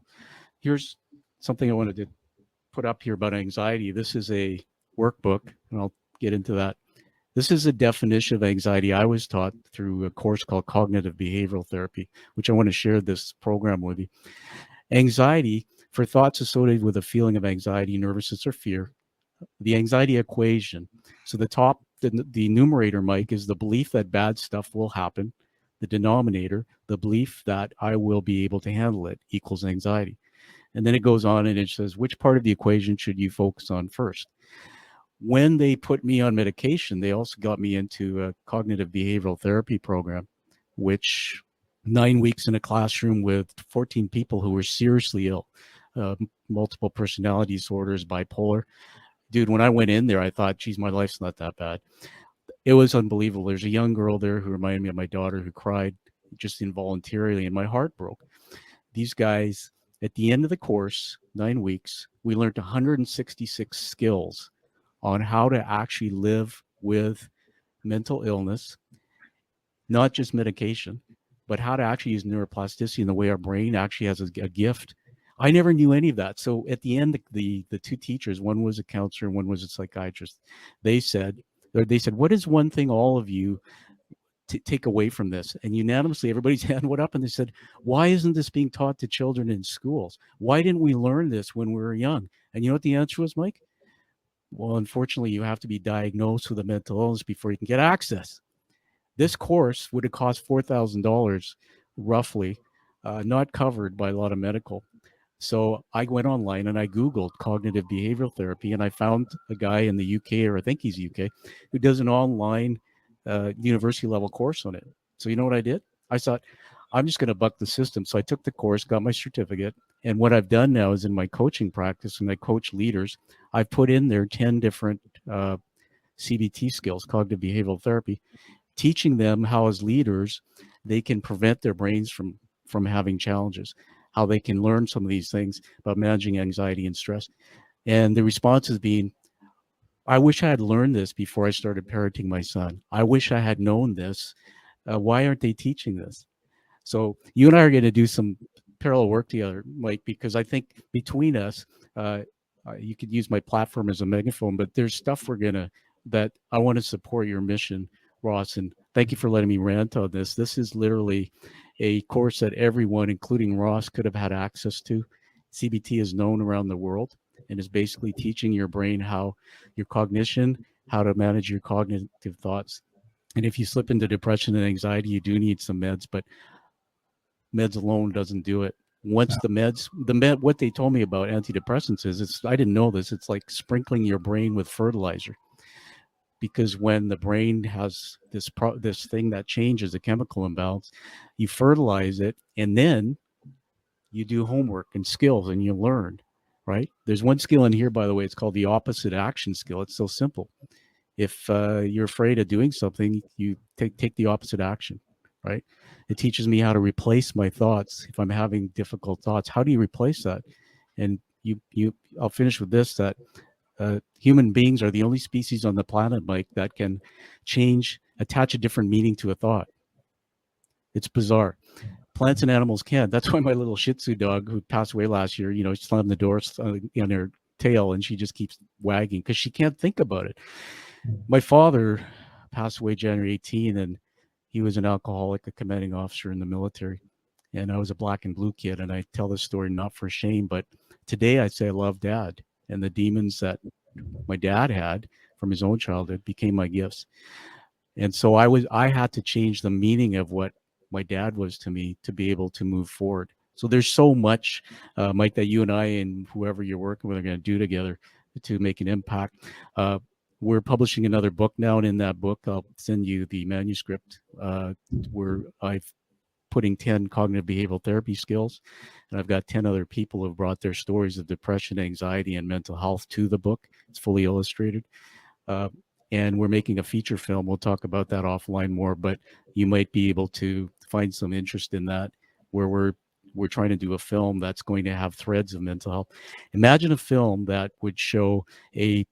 Here's something I wanted to put up here about anxiety. This is a workbook, and I'll get into that. This is a definition of anxiety I was taught through a course called Cognitive Behavioral Therapy, which I want to share this program with you. Anxiety, for thoughts associated with a feeling of anxiety, nervousness, or fear. The anxiety equation. So the numerator, Mike, is the belief that bad stuff will happen. The denominator, the belief that I will be able to handle it, equals anxiety. And then it goes on and it says, which part of the equation should you focus on first? When they put me on medication, they also got me into a cognitive behavioral therapy program, which 9 weeks in a classroom with 14 people who were seriously ill, multiple personality disorders, bipolar. Dude, when I went in there, I thought, geez, my life's not that bad. It was unbelievable. There's a young girl there who reminded me of my daughter who cried just involuntarily, and my heart broke. These guys, at the end of the course, 9 weeks, we learned 166 skills on how to actually live with mental illness, not just medication, but how to actually use neuroplasticity and the way our brain actually has a gift. I never knew any of that. So at the end, the 2 teachers, one was a counselor and one was a psychiatrist, they said, what is one thing all of you take away from this? And unanimously, everybody's hand went up and they said, why isn't this being taught to children in schools? Why didn't we learn this when we were young? And you know what the answer was, Mike? Well, unfortunately, you have to be diagnosed with a mental illness before you can get access. This course would have cost $4,000 roughly, not covered by a lot of medical. So I went online and I Googled cognitive behavioral therapy, and I found a guy in the UK, or I think he's UK, who does an online university level course on it. So you know what I did? I thought, I'm just going to buck the system. So I took the course, got my certificate. And what I've done now is in my coaching practice, and I coach leaders, I've put in there 10 different CBT skills, cognitive behavioral therapy, teaching them how as leaders, they can prevent their brains from having challenges, how they can learn some of these things about managing anxiety and stress. And the response has been, I wish I had learned this before I started parenting my son. I wish I had known this. Why aren't they teaching this? So you and I are going to do some parallel work together, Mike, because I think between us, you could use my platform as a megaphone, but there's stuff we're going to that I want to support your mission, Ross, and thank you for letting me rant on this. This is literally a course that everyone, including Ross, could have had access to. CBT is known around the world and is basically teaching your brain how your cognition, how to manage your cognitive thoughts. And if you slip into depression and anxiety, you do need some meds, but meds alone doesn't do it. Once what they told me about antidepressants is, I didn't know this, it's like sprinkling your brain with fertilizer. Because when the brain has this thing that changes the chemical imbalance, you fertilize it, and then you do homework and skills, and you learn, right? There's one skill in here, by the way, it's called the opposite action skill. It's so simple. If you're afraid of doing something, you take the opposite action, right? It teaches me how to replace my thoughts. If I'm having difficult thoughts, how do you replace that? And I'll finish with this, that human beings are the only species on the planet, Mike, that can attach a different meaning to a thought. It's bizarre. Plants and animals can't. That's why my little Shih Tzu dog, who passed away last year, slammed the door on her tail, and she just keeps wagging because she can't think about it. My father passed away January 18, and he was an alcoholic, a commanding officer in the military. And I was a black and blue kid, and I tell this story not for shame, but today I say I love Dad. And the demons that my dad had from his own childhood became my gifts. And so I had to change the meaning of what my dad was to me to be able to move forward. So there's so much, Mike, that you and I and whoever you're working with are going to do together to make an impact. We're publishing another book now, and in that book, I'll send you the manuscript where I've putting 10 cognitive behavioral therapy skills. And I've got 10 other people who have brought their stories of depression, anxiety, and mental health to the book. It's fully illustrated. And we're making a feature film. We'll talk about that offline more, but you might be able to find some interest in that, where we're trying to do a film that's going to have threads of mental health. Imagine a film that would show a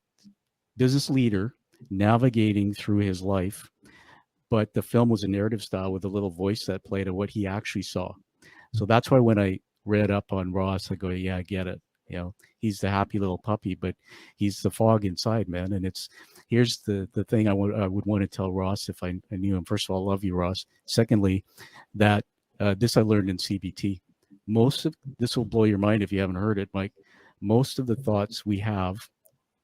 business leader navigating through his life, but the film was a narrative style with a little voice that played of what he actually saw. So that's why when I read up on Ross, I go, yeah, I get it. He's the happy little puppy, but he's the fog inside, man. And here's the thing I would want to tell Ross if I knew him. First of all, I love you, Ross. Secondly, that this I learned in CBT. This will blow your mind if you haven't heard it, Mike. Most of the thoughts we have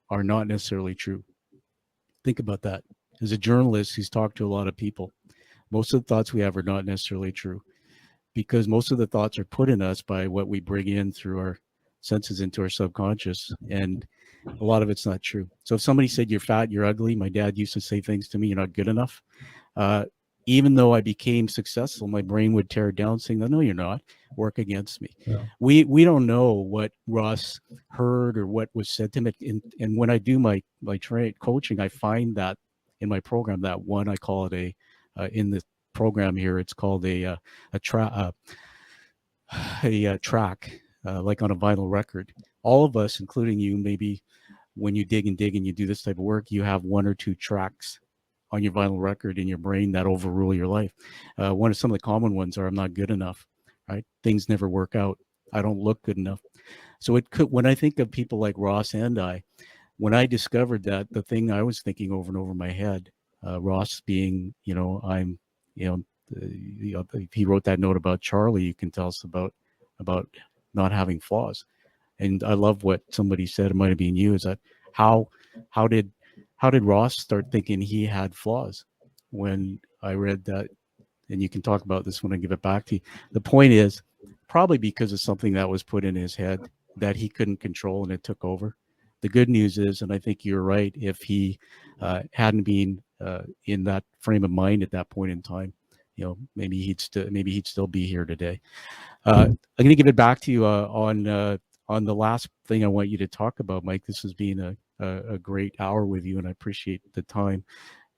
are not necessarily true. Think about that. As a journalist who's talked to a lot of people, most of the thoughts we have are not necessarily true, because most of the thoughts are put in us by what we bring in through our senses into our subconscious, and a lot of it's not true. So if somebody said you're fat, you're ugly, my dad used to say things to me, you're not good enough. Even though I became successful, my brain would tear it down saying, no, you're not, work against me. Yeah. We don't know what Ross heard or what was said to him. And when I do my coaching, I find that in my program, that one, I call it in the program here, it's called a track, like on a vinyl record. All of us, including you, maybe when you dig and you do this type of work, you have one or two tracks on your vinyl record in your brain that overrule your life. Some of the common ones are, I'm not good enough, right? Things never work out. I don't look good enough. So when I think of people like Ross and when I discovered that, the thing I was thinking over and over in my head, Ross being, he wrote that note about Charlie, you can tell us about not having flaws. And I love what somebody said, it might have been you, is that how did Ross start thinking he had flaws? When I read that, and you can talk about this when I give it back to you. The point is, probably because of something that was put in his head that he couldn't control and it took over. The good news is, and I think you're right, if he hadn't been in that frame of mind at that point in time, maybe he'd still be here today. I'm going to give it back to you on the last thing I want you to talk about, Mike. This has been a great hour with you, and I appreciate the time.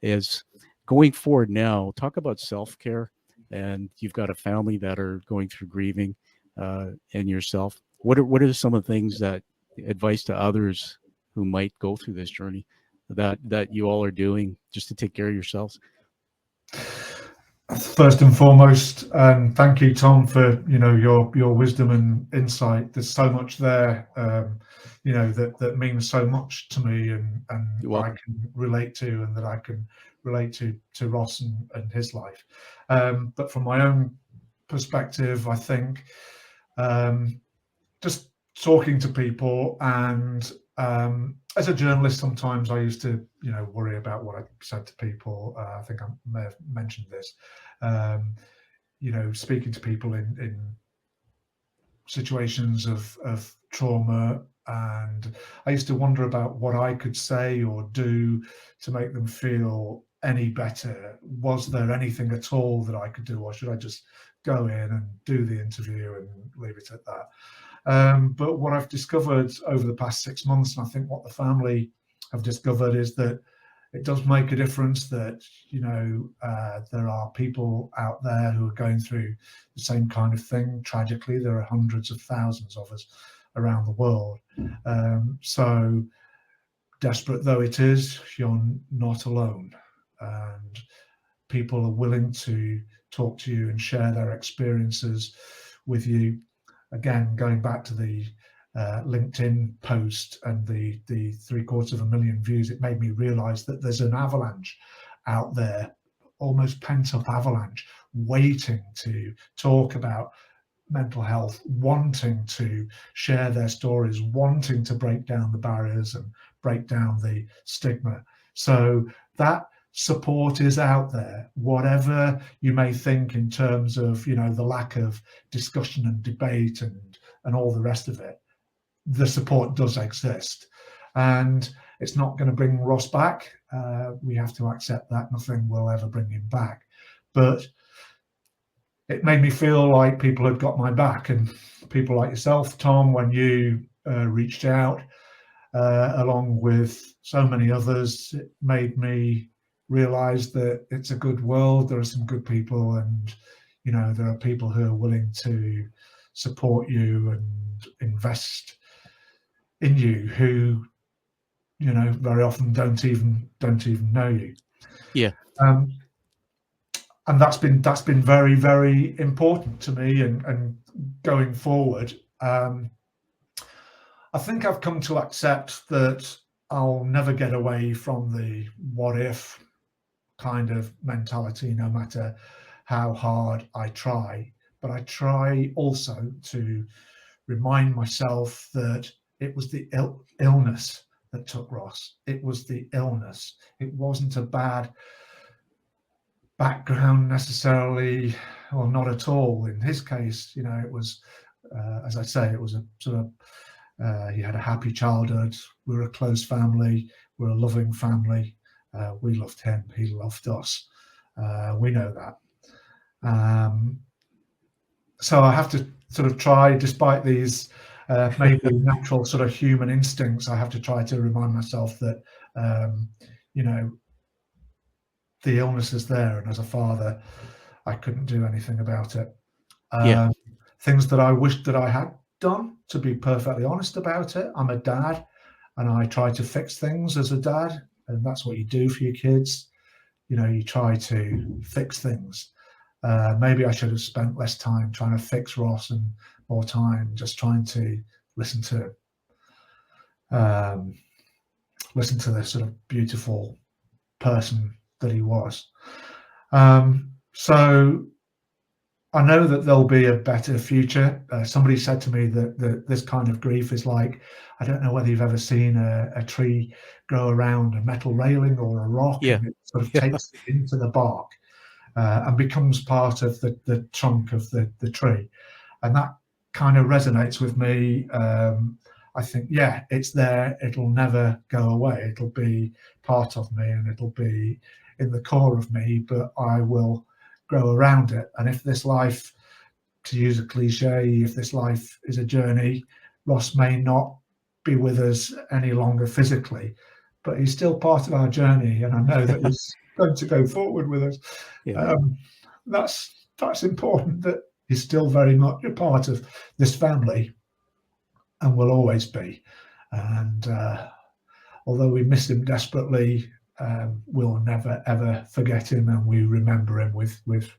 Is going forward now, talk about self-care, and you've got a family that are going through grieving, and yourself. What are some of the things that advice to others who might go through this journey that you all are doing just to take care of yourselves? First and foremost, thank you, Tom, for your wisdom and insight. There's so much there. that means so much to me, and Well, I can relate to, and that I can relate to Ross and his life. But from my own perspective, I think just talking to people, and as a journalist, sometimes I used to, worry about what I said to people. I think I may have mentioned this. Speaking to people in situations of trauma, and I used to wonder about what I could say or do to make them feel any better. Was there anything at all that I could do, or should I just go in and do the interview and leave it at that? But what I've discovered over the past 6 months, and I think what the family have discovered, is that it does make a difference, that there are people out there who are going through the same kind of thing. Tragically, there are hundreds of thousands of us around the world. So desperate though it is, you're not alone, and people are willing to talk to you and share their experiences with you. Again, going back to the LinkedIn post and the 750,000 views, it made me realize that there's an avalanche out there, almost pent-up avalanche, waiting to talk about mental health, wanting to share their stories, wanting to break down the barriers and break down the stigma. So that support is out there, whatever you may think in terms of the lack of discussion and debate and all the rest of it. The support does exist, and it's not going to bring Ross back. We have to accept that. Nothing will ever bring him back, but it made me feel like people had got my back, and people like yourself, Tom, when you reached out, along with so many others, it made me realize that it's a good world. There are some good people, and there are people who are willing to support you and invest in you, who very often don't even know you. Yeah. And that's been very, very important to me, and going forward, I think I've come to accept that I'll never get away from the what if kind of mentality, no matter how hard I try. But I try also to remind myself that it was the illness that took Ross. It was the illness. It wasn't a bad background necessarily, or not at all. In his case, it was, as I say, it was a sort of, he had a happy childhood. We were a close family. We're a loving family. We loved him. He loved us. We know that. So I have to sort of try, despite these maybe natural sort of human instincts, I have to try to remind myself that, the illness is there, and as a father, I couldn't do anything about it. Things that I wished that I had done, to be perfectly honest about it. I'm a dad, and I try to fix things as a dad, and that's what you do for your kids. You try to fix things. Maybe I should have spent less time trying to fix Ross and more time just trying to listen to this sort of beautiful person that he was. So I know that there'll be a better future. Somebody said to me that this kind of grief is like, I don't know whether you've ever seen a tree grow around a metal railing or a rock, and it sort of takes it into the bark and becomes part of the trunk of the tree. And that kind of resonates with me. I think, it's there. It'll never go away. It'll be part of me, and it'll be in the core of me, but I will grow around it. And if this life, to use a cliche, if this life is a journey, Ross may not be with us any longer physically, but he's still part of our journey, and I know that he's going to go forward with us. That's important, that he's still very much a part of this family, and will always be. And although we miss him desperately, we'll never ever forget him, and we remember him with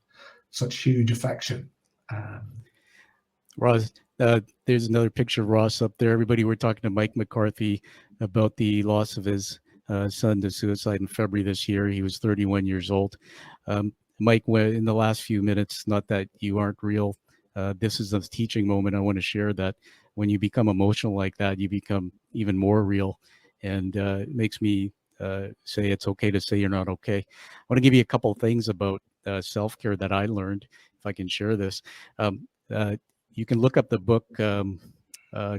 such huge affection. Ross, there's another picture of Ross up there. Everybody, we're talking to Mike McCarthy about the loss of his son to suicide in February this year. He was 31 years old. Mike, in the last few minutes, not that you aren't real, this is a teaching moment. I want to share that when you become emotional like that, you become even more real. And it makes me say it's okay to say you're not okay. I want to give you a couple of things about self-care that I learned, if I can share this. You can look up the book,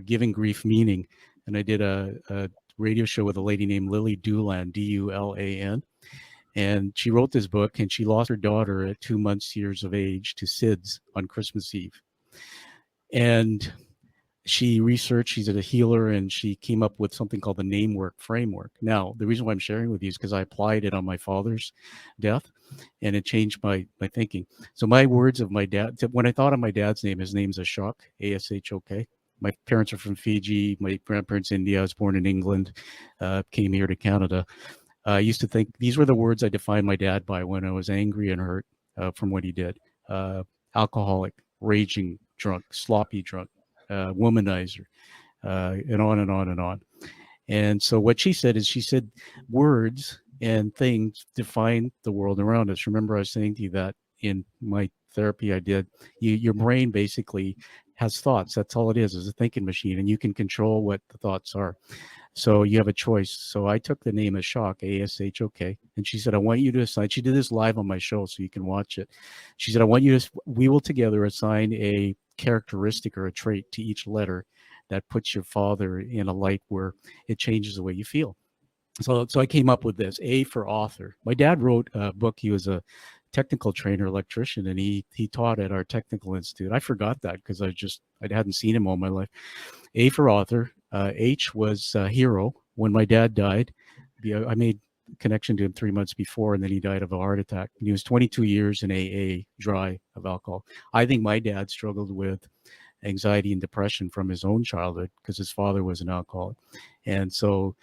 Giving Grief Meaning. And I did a radio show with a lady named Lily Dulan, Dulan. And she wrote this book, and she lost her daughter at 2 years of age to SIDS on Christmas Eve. And she researched, she's a healer, and she came up with something called the name work framework. Now, the reason why I'm sharing with you is because I applied it on my father's death, and it changed my thinking. So my words of my dad, when I thought of my dad's name, his name's Ashok, A-S-H-O-K. My parents are from Fiji. My grandparents, India. I was born in England, came here to Canada. I used to think these were the words I defined my dad by when I was angry and hurt from what he did. Alcoholic, raging drunk, sloppy drunk, womanizer, and on and on and on. And so what she said is, she said words and things define the world around us. Remember, I was saying to you that in my therapy I did, your brain basically has thoughts. That's all it is a thinking machine, and you can control what the thoughts are. So you have a choice. So I took the name Ashok, A-S-H-O-K, and she said, I want you to assign, she did this live on my show so you can watch it. She said, I want you to, we will together assign a characteristic or a trait to each letter that puts your father in a light where it changes the way you feel. So I came up with this, A for author. My dad wrote a book. He was a technical trainer, electrician, and he taught at our technical institute. I forgot that because I hadn't seen him all my life. A for author. H was hero. When my dad died, I made a connection to him 3 months before, and then he died of a heart attack. And he was 22 years in AA, dry of alcohol. I think my dad struggled with anxiety and depression from his own childhood because his father was an alcoholic. And so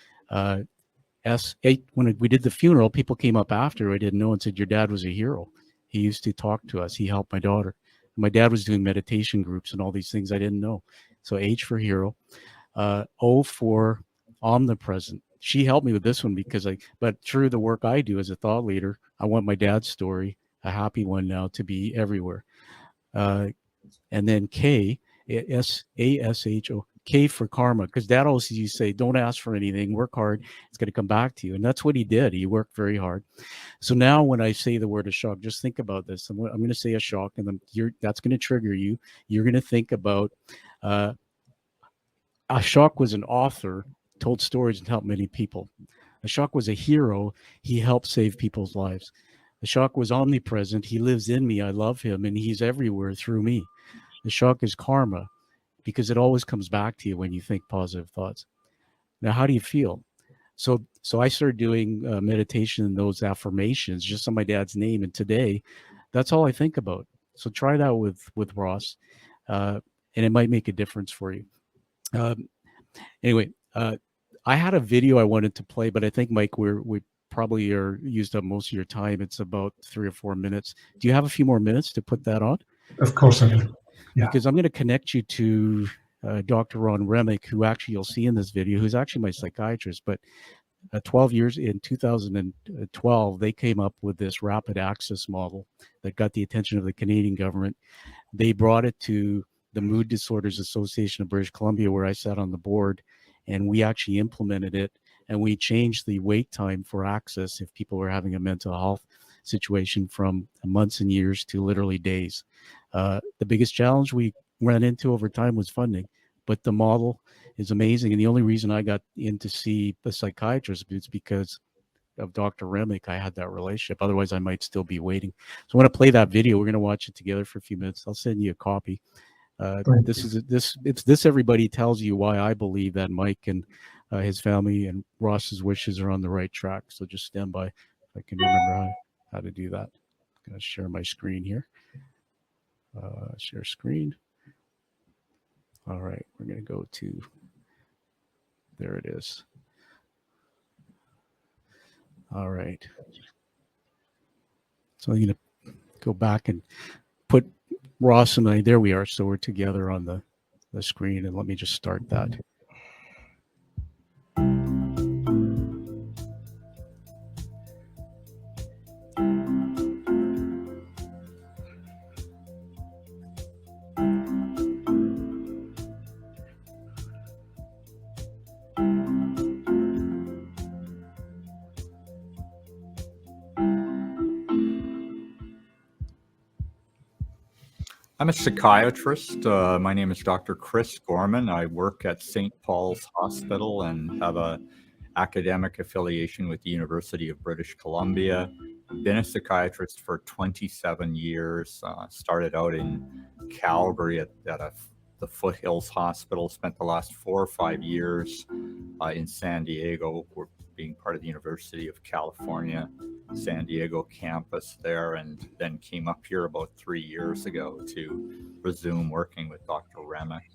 S8, when we did the funeral, people came up after I didn't know and said, your dad was a hero. He used to talk to us. He helped my daughter. My dad was doing meditation groups and all these things I didn't know. So H for hero. O for omnipresent. She helped me with this one but through the work I do as a thought leader, I want my dad's story, a happy one now, to be everywhere. And then K, S-A-S-H-O, K for karma, because dad always used to say, don't ask for anything, work hard, it's going to come back to you. And that's what he did. He worked very hard. So now when I say the word Ashok, just think about this. I'm going to say Ashok, and then that's going to trigger you. You're going to think about Ashok was an author, told stories and helped many people. Ashok was a hero. He helped save people's lives. Ashok was omnipresent. He lives in me. I love him, and he's everywhere through me. Ashok is karma, because it always comes back to you when you think positive thoughts. Now, how do you feel? So I started doing meditation and those affirmations just on my dad's name, and today, that's all I think about. So try that with Ross, and it might make a difference for you. Anyway, I had a video I wanted to play, but I think, Mike, we probably are used up most of your time. It's about 3 or 4 minutes. Do you have a few more minutes to put that on? Of course I do. Yeah. Because I'm going to connect you to Dr. Ron Remick, who actually you'll see in this video, who's actually my psychiatrist. But 12 years in 2012, they came up with this rapid access model that got the attention of the Canadian government. They brought it to the Mood Disorders Association of British Columbia, where I sat on the board, and we actually implemented it, and we changed the wait time for access if people were having a mental health situation from months and years to literally days. The biggest challenge we ran into over time was funding, but the model is amazing. And the only reason I got in to see a psychiatrist is because of Dr. Remick. I had that relationship. Otherwise, I might still be waiting. So I want to play that video. We're going to watch it together for a few minutes. I'll send you a copy. This everybody tells you why I believe that Mike and his family and Ross's wishes are on the right track. So just stand by if I can remember how to do that. I'm going to share my screen here. Share screen. All right, we're going to go to, there it is. All right. So I'm going to go back and put Ross and I, there we are. So we're together on the the screen, and let me just start that. I'm a psychiatrist. My name is Dr. Chris Gorman. I work at St. Paul's Hospital and have a academic affiliation with the University of British Columbia. I've been a psychiatrist for 27 years. Started out in Calgary at the Foothills Hospital. Spent the last 4 or 5 years in San Diego, being part of the University of California, San Diego campus there, and then came up here about 3 years ago to resume working with Dr. Remick.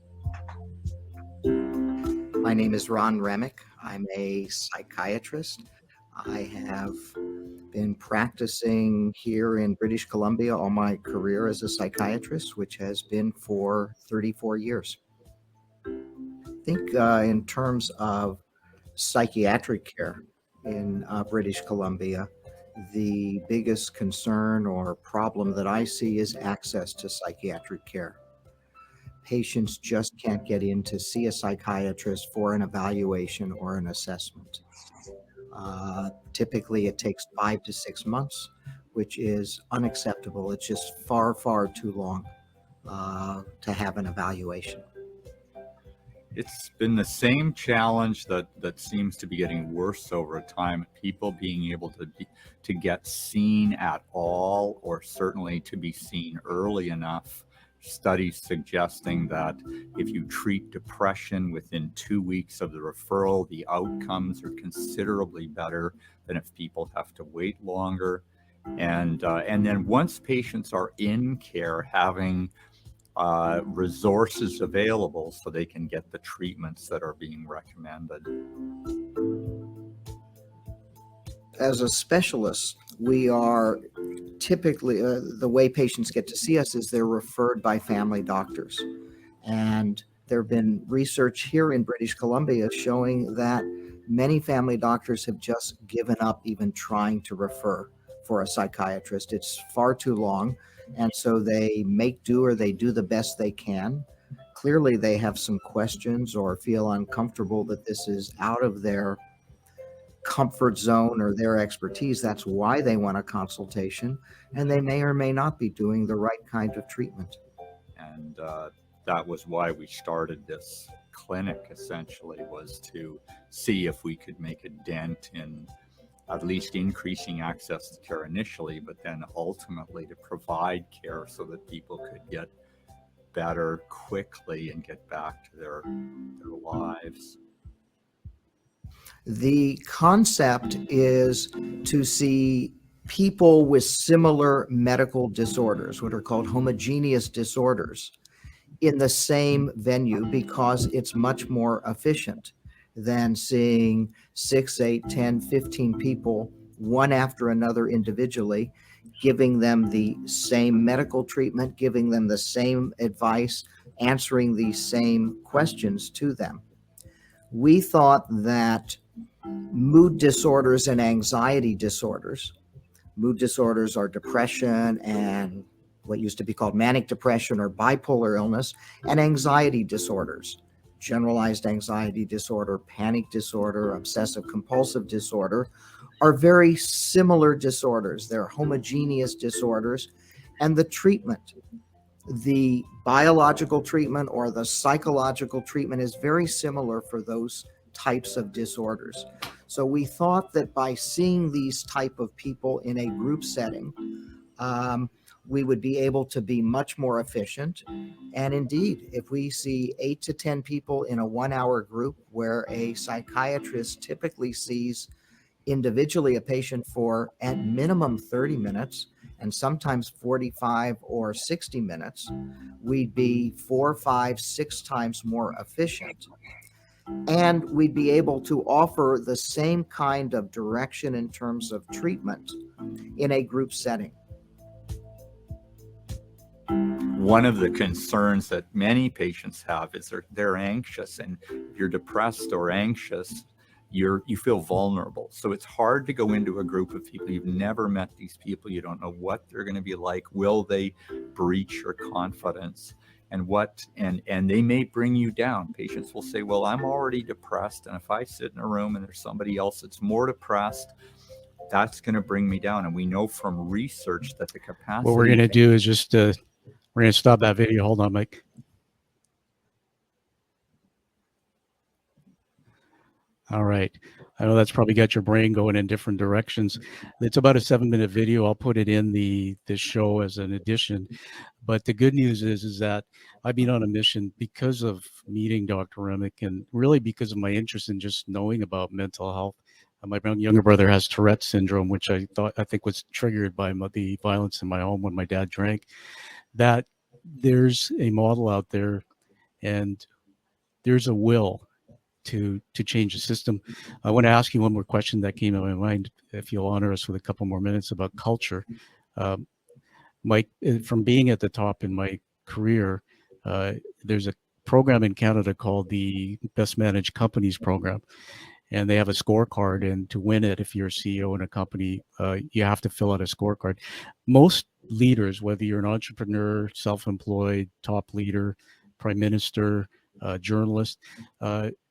My name is Ron Remick. I'm a psychiatrist. I have been practicing here in British Columbia all my career as a psychiatrist, which has been for 34 years. I think in terms of psychiatric care in British Columbia, the biggest concern or problem that I see is access to psychiatric care. Patients just can't get in to see a psychiatrist for an evaluation or an assessment. Typically, it takes 5 to 6 months, which is unacceptable. It's just far, far too long to have an evaluation. It's been the same challenge that seems to be getting worse over time. People being able to get seen at all, or certainly to be seen early enough. Studies suggesting that if you treat depression within 2 weeks of the referral, the outcomes are considerably better than if people have to wait longer. And then once patients are in care, having resources available so they can get the treatments that are being recommended. As a specialist, we are typically, the way patients get to see us is they're referred by family doctors. And there have been research here in British Columbia showing that many family doctors have just given up even trying to refer for a psychiatrist. It's far too long. And so they make do, or they do the best they can. Clearly, they have some questions or feel uncomfortable that this is out of their comfort zone or their expertise. That's why they want a consultation, and they may or may not be doing the right kind of treatment. And that was why we started this clinic, essentially, was to see if we could make a dent in at least increasing access to care initially, but then ultimately to provide care so that people could get better quickly and get back to their lives. The concept is to see people with similar medical disorders, what are called homogeneous disorders, in the same venue, because it's much more efficient than seeing 6, 8, 10, 15 people, one after another individually, giving them the same medical treatment, giving them the same advice, answering the same questions to them. We thought that mood disorders and anxiety disorders, mood disorders are depression and what used to be called manic depression or bipolar illness, and anxiety disorders, generalized anxiety disorder, panic disorder, obsessive compulsive disorder, are very similar disorders. They're homogeneous disorders, and the treatment, the biological treatment or the psychological treatment, is very similar for those types of disorders. So we thought that by seeing these type of people in a group setting, we would be able to be much more efficient. And indeed, if we see 8 to 10 people in a 1-hour group where a psychiatrist typically sees individually a patient for at minimum 30 minutes and sometimes 45 or 60 minutes, we'd be 4, 5, 6 times more efficient. And we'd be able to offer the same kind of direction in terms of treatment in a group setting. one of the concerns that many patients have is they're anxious, and if you're depressed or anxious, you feel vulnerable. So it's hard to go into a group of people. You've never met these people. You don't know what they're going to be like. Will they breach your confidence? And they may bring you down. Patients will say, well, I'm already depressed, and if I sit in a room and there's somebody else that's more depressed, that's going to bring me down. And we know from research that the capacity. What we're going to do is just we're going to stop that video. Hold on, Mike. All right. I know that's probably got your brain going in different directions. It's about a 7-minute video. I'll put it in the show as an addition. But the good news is that I've been on a mission because of meeting Dr. Remick, and really because of my interest in just knowing about mental health. My younger brother has Tourette's syndrome, which I think was triggered by the violence in my home when my dad drank. That there's a model out there, and there's a will to change the system. I want to ask you one more question that came to my mind, if you'll honor us with a couple more minutes, about culture. Mike, from being at the top in my career, there's a program in Canada called the Best Managed Companies Program, and they have a scorecard. And to win it, if you're a CEO in a company, you have to fill out a scorecard. Most leaders, whether you're an entrepreneur, self-employed, top leader, prime minister, journalist,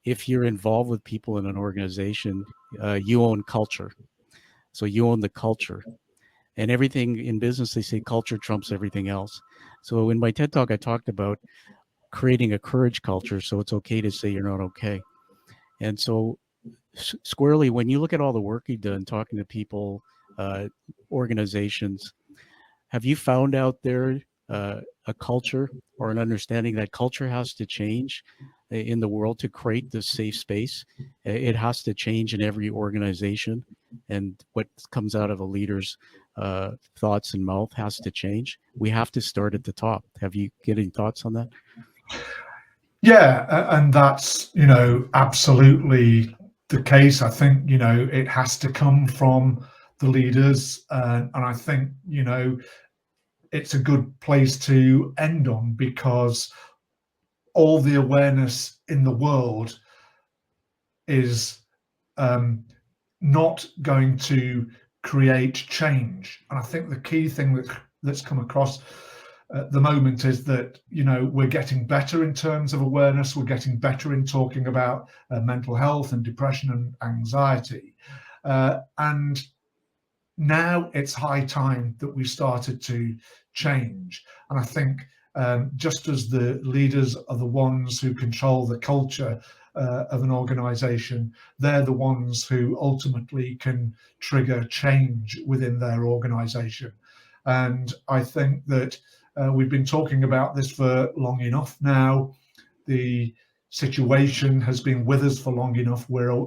if you're involved with people in an organization, you own culture. So you own the culture. And everything in business, they say culture trumps everything else. So in my TED Talk, I talked about creating a courage culture. So it's okay to say you're not okay. And so squarely, when you look at all the work you've done, talking to people, organizations, have you found out there a culture or an understanding that culture has to change in the world to create this safe space? It has to change in every organization, and what comes out of a leader's thoughts and mouth has to change. We have to start at the top. Have you get any thoughts on that? Yeah, and that's, absolutely the case. I think, it has to come from the leaders. And I think, it's a good place to end on, because all the awareness in the world is not going to create change. And I think the key thing that's come across at the moment is that, we're getting better in terms of awareness. We're getting better in talking about mental health and depression and anxiety. And now it's high time that we started to change. And I think just as the leaders are the ones who control the culture of an organization, they're the ones who ultimately can trigger change within their organization. And I think that we've been talking about this for long enough now. The situation has been with us for long enough. We're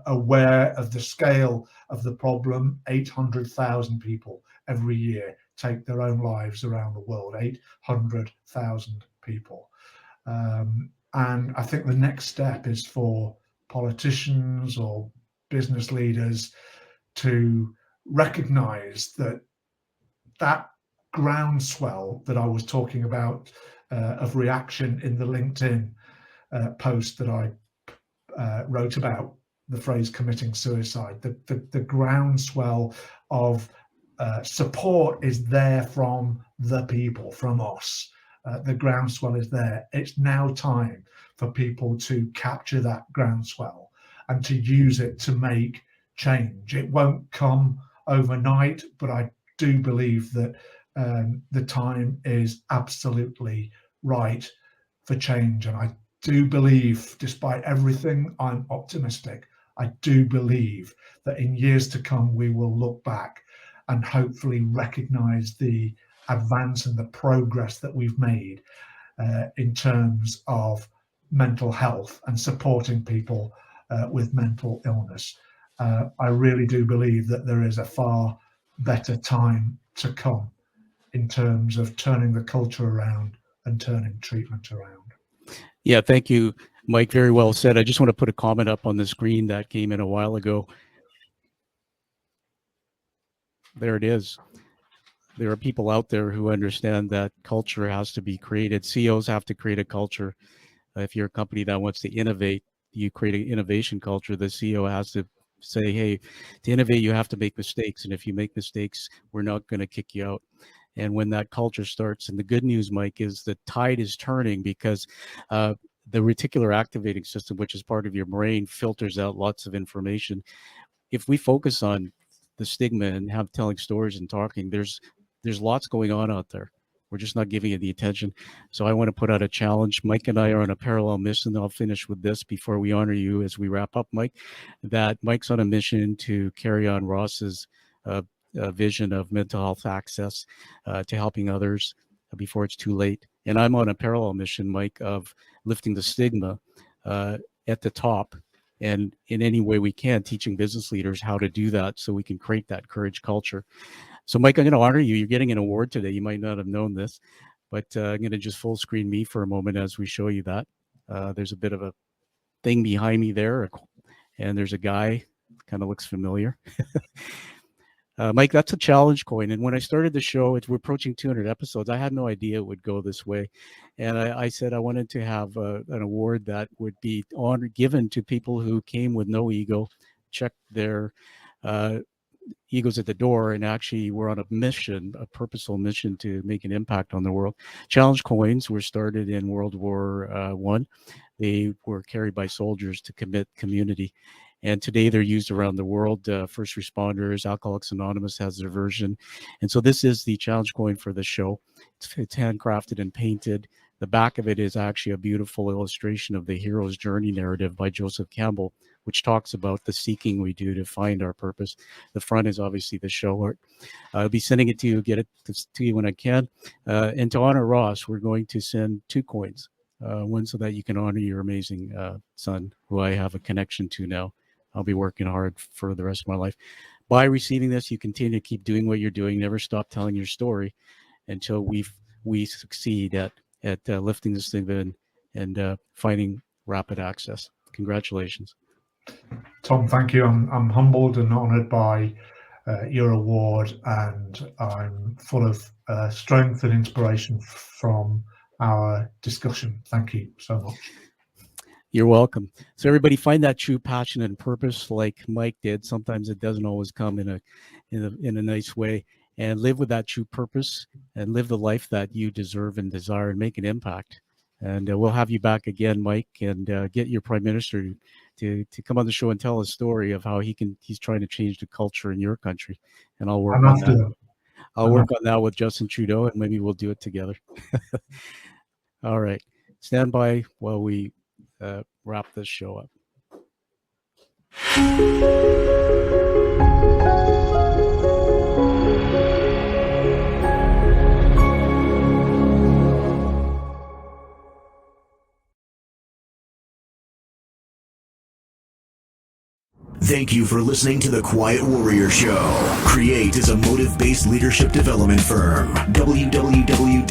aware of the scale of the problem. 800,000 people every year take their own lives around the world. 800,000 people. And I think the next step is for politicians or business leaders to recognize that groundswell that I was talking about of reaction in the LinkedIn post that I wrote about the phrase committing suicide. The groundswell of support is there from the people, from us. The groundswell is there. It's now time for people to capture that groundswell and to use it to make change. It won't come overnight, but I do believe that the time is absolutely right for change. And I do believe, despite everything, I'm optimistic. I do believe that in years to come, we will look back and hopefully recognize the advance and the progress that we've made in terms of mental health and supporting people with mental illness. I really do believe that there is a far better time to come in terms of turning the culture around and turning treatment around. Yeah, thank you, Mike. Very well said. I just want to put a comment up on the screen that came in a while ago. There it is. there are people out there who understand that culture has to be created. CEOs have to create a culture. If you're a company that wants to innovate, you create an innovation culture. The CEO has to say, hey, to innovate, you have to make mistakes. And if you make mistakes, we're not going to kick you out. And when that culture starts, and the good news, Mike, is the tide is turning, because the reticular activating system, which is part of your brain, filters out lots of information. If we focus on the stigma and have telling stories and talking, there's lots going on out there. We're just not giving it the attention. So I want to put out a challenge. Mike and I are on a parallel mission. I'll finish with this before we honor you as we wrap up, Mike, that Mike's on a mission to carry on Ross's vision of mental health access to helping others before it's too late. And I'm on a parallel mission, Mike, of lifting the stigma at the top, and in any way we can, teaching business leaders how to do that so we can create that courage culture. So, Mike, I'm going to honor you. You're getting an award today. You might not have known this, but I'm going to just full screen me for a moment as we show you that. There's a bit of a thing behind me there, and there's a guy, kind of looks familiar. Mike, that's a challenge coin. And when I started the show, we're approaching 200 episodes. I had no idea it would go this way. And I said I wanted to have an award that would be given to people who came with no ego, checked their egos at the door, and actually were on a mission, a purposeful mission to make an impact on the world. Challenge coins were started in World War I. They were carried by soldiers to commit community. And today they're used around the world. First responders, Alcoholics Anonymous has their version. And so this is the challenge coin for the show. It's handcrafted and painted. The back of it is actually a beautiful illustration of the hero's journey narrative by Joseph Campbell, which talks about the seeking we do to find our purpose. The front is obviously the show art. I'll be sending it to you, get it to you when I can. And to honor Ross, we're going to send 2 coins. One so that you can honor your amazing son, who I have a connection to now. I'll be working hard for the rest of my life. By receiving this, you continue to keep doing what you're doing. Never stop telling your story until we succeed at lifting this thing and finding rapid access. Congratulations. Tom, thank you. I'm humbled and honoured by your award, and I'm full of strength and inspiration from our discussion. Thank you so much. You're welcome. So everybody, find that true passion and purpose like Mike did. Sometimes it doesn't always come in a nice way, and live with that true purpose and live the life that you deserve and desire and make an impact. And we'll have you back again, Mike, and get your Prime Minister to come on the show and tell a story of how he's trying to change the culture in your country. And I'll work on that. I'll work on that with Justin Trudeau, and maybe we'll do it together. All right. Stand by while we wrap this show up. Thank you for listening to The Quiet Warrior Show. Create is a motive-based leadership development firm. www.kreat.ca